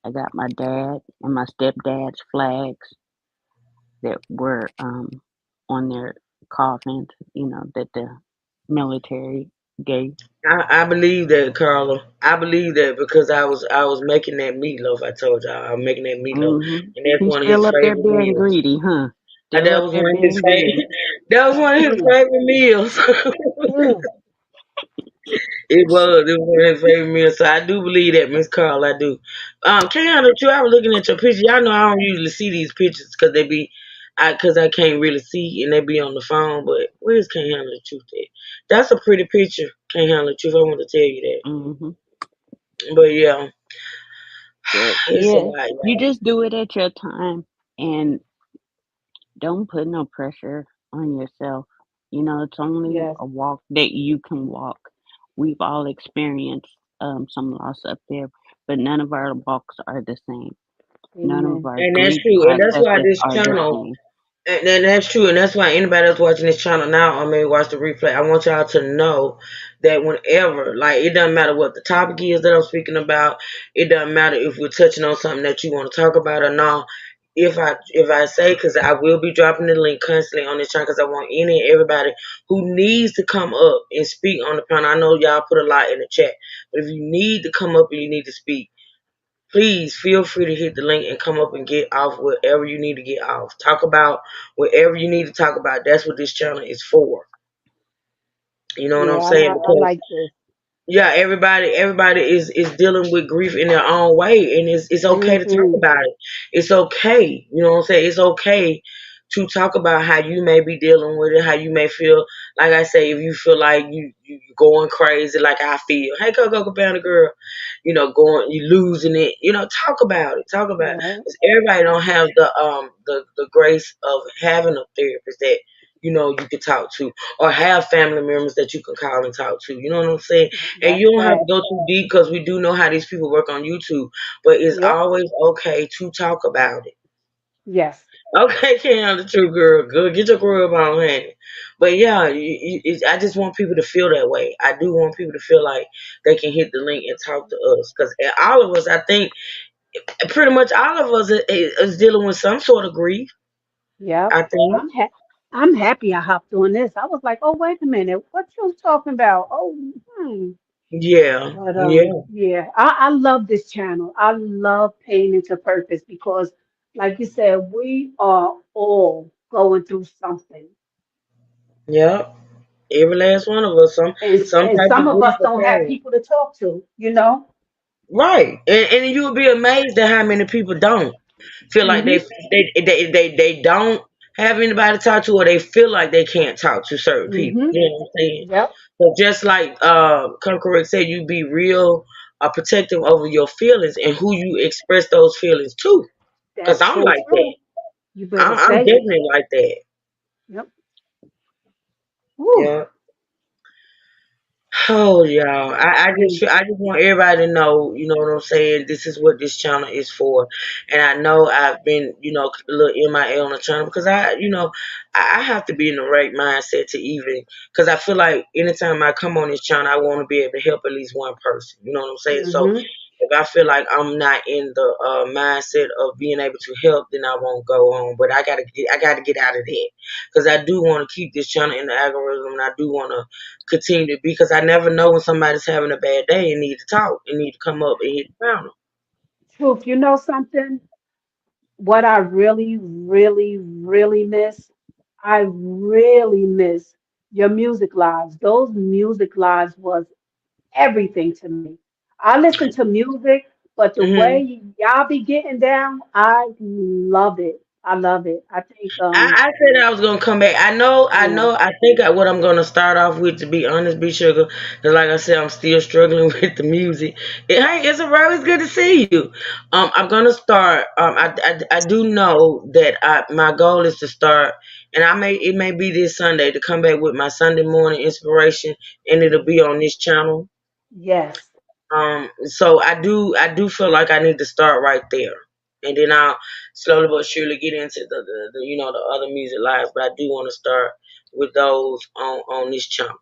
I got my dad and my stepdad's flags that were on their coffins, you know, that the military gave. I believe that, Carla. I believe that because I was making that meatloaf. I told y'all I was making that meatloaf, Mm-hmm. and that's He's one of his still up there favorite being meals. greedy, huh? And Still that up was there one of his being greedy. favorite. That was one of his favorite meals. It was one of his favorite meals. So I do believe that, Miss Carl. I do. Can't handle the truth. I was looking at your picture. Y'all know I don't usually see these pictures because I can't really see and they be on the phone. But where's Can't Handle the Truth at? That's a pretty picture. Can't Handle the Truth. I want to tell you that. Mm-hmm. But yeah, But it's a yeah, lot, you y'all. just do it at your time and don't put no pressure on yourself. You know, it's only a walk that you can walk. We've all experienced some loss up there, but none of our walks are the same. None of our And that's grief true. And that's why processes this are the channel. same. And that's true, and that's why anybody that's watching this channel now or maybe watch the replay, I want y'all to know that whenever, like, it doesn't matter what the topic is that I'm speaking about, it doesn't matter if we're touching on something that you want to talk about or not. If I say, because I will be dropping the link constantly on this channel, because I want any and everybody who needs to come up and speak on the panel. I know y'all put a lot in the chat, but if you need to come up and you need to speak, please feel free to hit the link and come up and get off whatever you need to get off. Talk about whatever you need to talk about. That's what this channel is for. You know what I'm saying? Because yeah, everybody is dealing with grief in their own way, and it's okay to talk Mm-hmm. about it. It's okay, you know what I'm saying? It's okay to talk about how you may be dealing with it, how you may feel. Like I say, if you feel like you going crazy, like I feel, hey, Coco Cabana girl, going you losing it, talk about it, talk about it. Yeah. 'Cause everybody don't have the grace of having a therapist that you can talk to, or have family members that you can call and talk to. You know what I'm saying? And That's you don't have to fact. go too deep because we do know how these people work on YouTube. But it's Yep. always okay to talk about it. Yes. Okay, Cam, the true girl, good. Get your grub on, honey. But yeah, I just want people to feel that way. I do want people to feel like they can hit the link and talk to us, because all of us, I think, pretty much all of us is dealing with some sort of grief. Yep. I think. I'm happy I hopped on this. I was like, oh, wait a minute, what you talking about? Oh, hmm. Yeah, But yeah, yeah, I love this channel. I love Pain into Purpose because, like you said, we are all going through something, yeah. Every last one of us, some and type some of of grief us or don't have pain. people to talk to. You know. Right, and you would be amazed at how many people don't feel like Mhm. they don't have anybody to talk to, or they feel like they can't talk to certain people. Mhm. You know what I'm saying? Yep. So just like Come Correct said, you be real protective over your feelings and who you express those feelings to. Cause That's I'm so like that. true. You better I'm say it. definitely like that. Yep. Woo. Yeah. Oh, y'all. Mm. I just want everybody to know, you know what I'm saying? This is what this channel is for. And I know I've been, a little MIA on the channel because I have to be in the right mindset to even, because I feel like anytime I come on this channel, I want to be able to help at least one person. You know what I'm saying? So Mhm. if I feel like I'm not in the mindset of being able to help, then I won't go on. But I gotta get out of that because I do want to keep this channel in the algorithm, and I do want to continue to be, because I never know when somebody's having a bad day and need to talk and need to come up and hit the counter. Truth. You know something? What I really, really, really miss, I really miss your music lives. Those music lives was everything to me. I listen to music, but the Hmm. way y'all be getting down, I love it. I love it. I think, I said I was gonna come back. I yeah, know. I think what I'm gonna start off with, to be honest, B Sugar, because like I said, I'm still struggling with the music. Hey, it's always good to see you. I'm gonna start. I do know that my goal is to start, and it may be this Sunday to come back with my Sunday morning inspiration, and it'll be on this channel. yes, So I do feel like I need to start right there, and then I'll slowly but surely get into the other music lives. But I do want to start with those on this channel.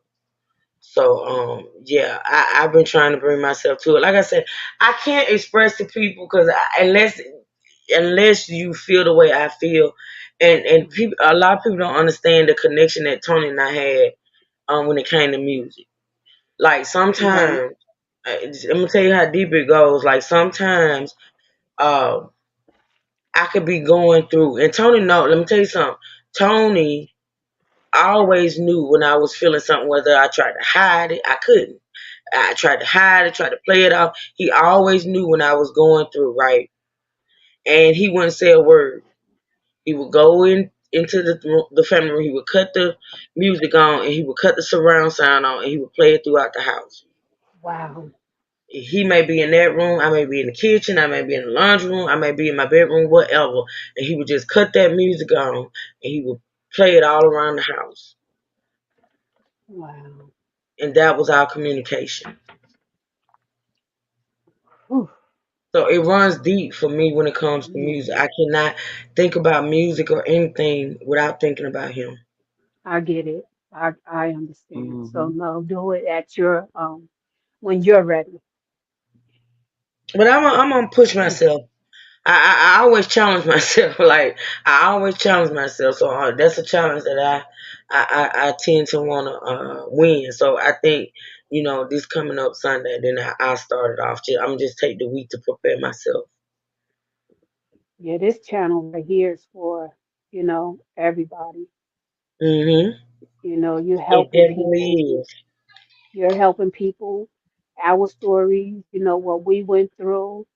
So yeah, I've been trying to bring myself to it. Like I said, I can't express to people because unless you feel the way I feel, and people, a lot of people don't understand the connection that Tony and I had when it came to music. Like right, sometimes, I'm gonna tell you how deep it goes. Like sometimes, uh, I could be going through, and Tony know. Let me tell you something. Tony always knew when I was feeling something. Whether I tried to hide it, I couldn't. I tried to hide it, tried to play it off. He always knew when I was going through, right? And he wouldn't say a word. He would go into the family room. He would cut the music on, and he would cut the surround sound on, and he would play it throughout the house. wow, He may be in that room, I may be in the kitchen, I may be in the laundry room, I may be in my bedroom, whatever. And he would just cut that music on and he would play it all around the house. wow. And that was our communication. Whew. So it runs deep for me when it comes to Mm, music. I cannot think about music or anything without thinking about him. I get it. I understand. So Hmm. no, do it at your when you're ready. But I'm gonna push Mm, myself. I always challenge myself. Like I always challenge myself. So that's a challenge that I tend to want to win. So I think this coming up Sunday, then I started off. I'm just take the week to prepare myself. yeah, this channel right here is for, everybody. Hmm. You're It helping definitely people. is. You're helping people. our stories, what we went through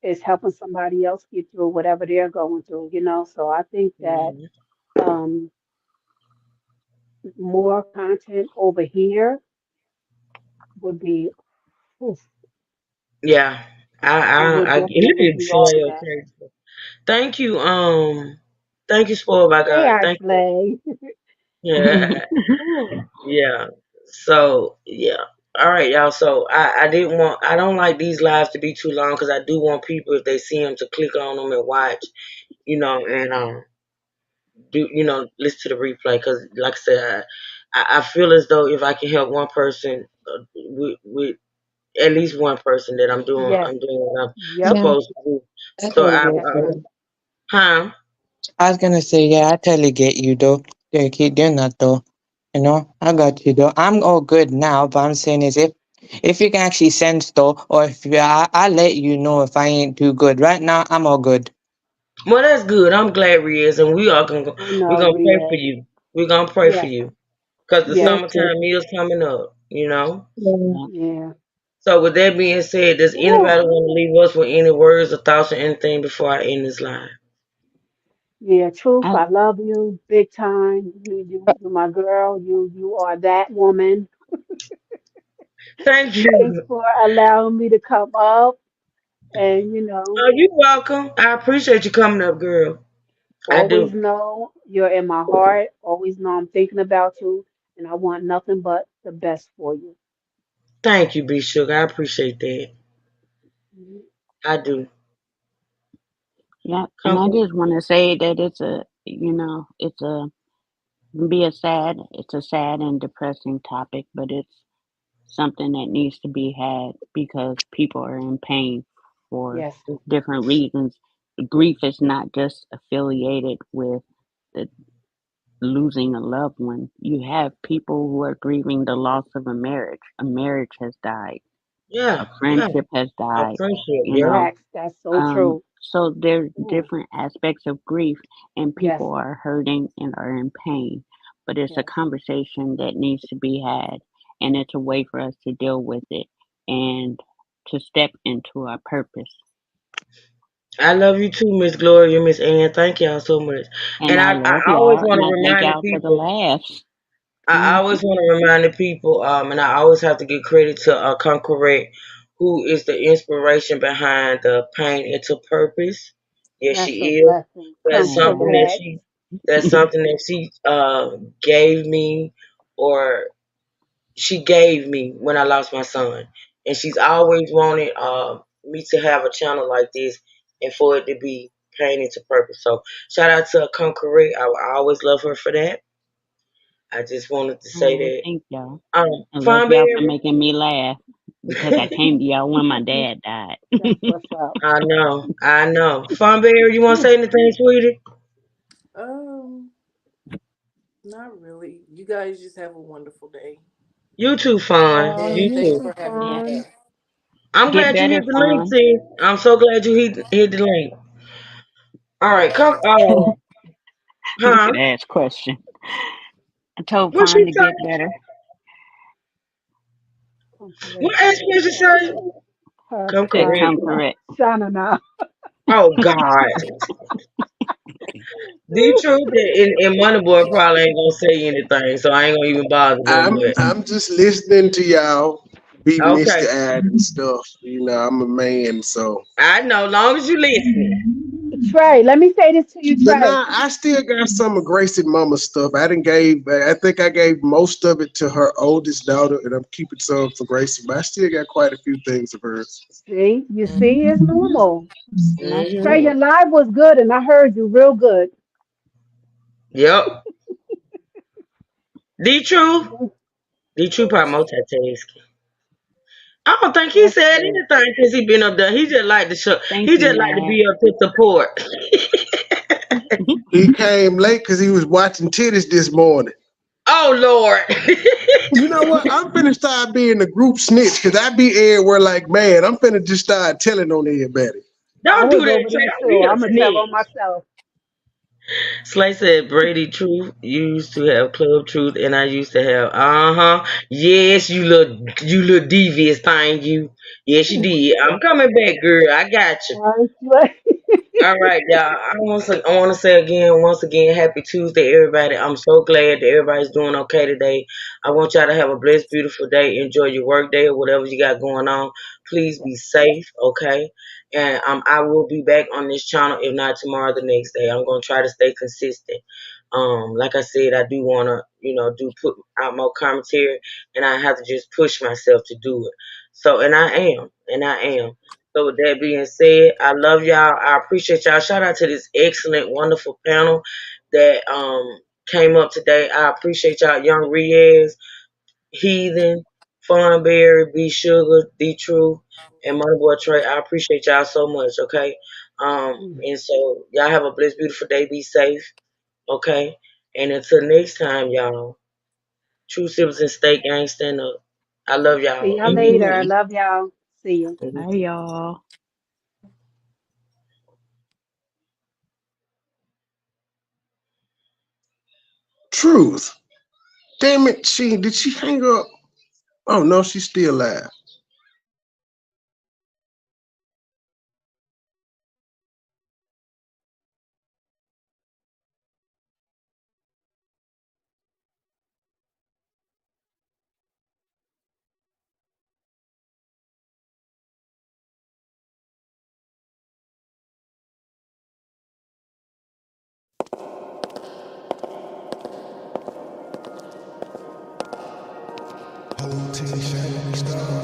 is helping somebody else get through whatever they're going through. So I think that Mhm. um, more content over here would be, oof, Yeah, it would I look definitely at be all of Shanae, that. okay. Thank you, thank you, spoiled by Hey, God. Thank you. Ashley. Yeah, yeah. So yeah. All right, y'all. So I don't like these lives to be too long because I do want people if they see them to click on them and watch, and do listen to the replay because like I said, I feel as though if I can help one person with at least one person that Yes. I'm doing what I'm Yep. Yeah, supposed to do. I So totally get That's you. right. huh? I was gonna say, yeah, I totally get you though. Yeah, keep doing that though. I got you though. I'm all good now, but I'm saying is if you can actually sense though, or if I'll let you know if I ain't too good. Right now, I'm all good. Well, that's good. I'm glad, Riz, and I we're know, gonna pray for Riaz. you. We're gonna pray for Yes. you because the Yes. Yes, yes. summertime is coming up. Yeah. Yeah. Yeah. So with that being said, does Woo. anybody want to leave us with any words or thoughts or anything before I end this line? Yeah, truth, I I love you big time. You're my girl. You are that woman. Thank Thanks you. for allowing me to come up and Oh, you're welcome. I appreciate you coming up, girl. I always do. know you're in my heart. Always know I'm thinking about you, and I want nothing but the best for you. Thank you, B Sugar. I appreciate that. Mhm. I do. yeah, and Come I on. just want to say that it's a sad and depressing topic, but it's something that needs to be had because people are in pain for Yes. different reasons. Grief is not just affiliated with the losing a loved one. You have people who are grieving the loss of a marriage. A marriage has died. A Yeah, yeah. friendship has A died. friendship. You Yeah. know, Facts. That's so true. so there's Ooh, different aspects of grief, and yes. people are hurting and are in pain. But it's a Yes. conversation that needs to be had, and it's a way for us to deal with it and to step into our purpose. I love you too, Miss Gloria, Miss Ann. Thank y'all so much. And And I I love always y'all, want and to I thank remind the y'all for the people. laughs. I Hmm. always want to remind the people, and I always have to give credit to Concorrect, who is the inspiration behind the Pain into Purpose. Yes, That's a she is. blessing. That's Come something that correct. she. That's something that she gave me, or she gave me when I lost my son, and she's always wanted me to have a channel like this, and for it to be Pain into Purpose. So shout out to Concorrect. I always love her for that. I just wanted to say Oh, that. thank y'all. I love Fun y'all for Berry. making me laugh because I came to y'all when my dad died. That's what's up. I know. Fun Berry, you want to say anything, sweetie? Um, not really. You guys just have a wonderful day. You too, Fun. Oh, You you too. too, For having me Yeah. fun. back. I'm Get glad you better, hit the link, Fawn. sis. I'm so glad you hit the link. All right, come. Look Huh? at Ash question. I told What she Fawn to get say? better. Come correct. What asked me to say? Her, Come Said correct. come correct. Shana now. Oh God. The truth and Moneyboy probably ain't gonna say anything, so I ain't gonna even bother them. But I'm just listening to y'all be okay, Mr. Ad and stuff. I'm a man, so. I know. Long as you listening. Trey, let me say this to you, But Trey. nah, I still got some of Gracie Mama stuff. I think I gave most of it to her oldest daughter, and I'm keeping some for Gracie. But I still got quite a few things of hers. See, you see, it's normal. And that's Hmm. Trey, good. your live was good, and I heard you real good. Yep. The truth. The truth probably multitasking. I don't think he That's said good. anything since he been up there. He just like to show. Thank He you, just like to Matt. be up to support. He came late because he was watching titties this morning. Oh Lord. You know what? I'm finna start being the group snitch because I be everywhere like, man, I'm finna just start telling on everybody. I Don't do was that, over Trey. there Don't too. be a I'm gonna tell on snitch. myself. Slay said Brady Truth used to have Club Truth, and I used to have Yes, you little devious thing, you. Yes, you did. I'm coming back, girl. I got you. All right, y'all. I want to say again, once again, happy Tuesday, everybody. I'm so glad that everybody's doing okay today. I want y'all to have a blessed, beautiful day. Enjoy your work day or whatever you got going on. Please be safe, okay? And I will be back on this channel, if not tomorrow, the next day. I'm gonna try to stay consistent. Like I said, I do wanna, do put out more commentary, and I have to just push myself to do it. So, and I am. So with that being said, I love y'all. I appreciate y'all. Shout out to this excellent, wonderful panel that came up today. I appreciate y'all, Young Riaz, Heathen, Funberry, B Sugar, D True, and Money Boy Trey. I appreciate y'all so much. Okay. And so y'all have a blessed, beautiful day. Be safe. Okay. And until next time, y'all. True Siblings and State Gang, stand up. I love See y'all. y'all later. I love y'all. See you. Bye, y'all. Truth. Damn it, did she hang up? Oh no, she's still alive. Hold till the shining stars.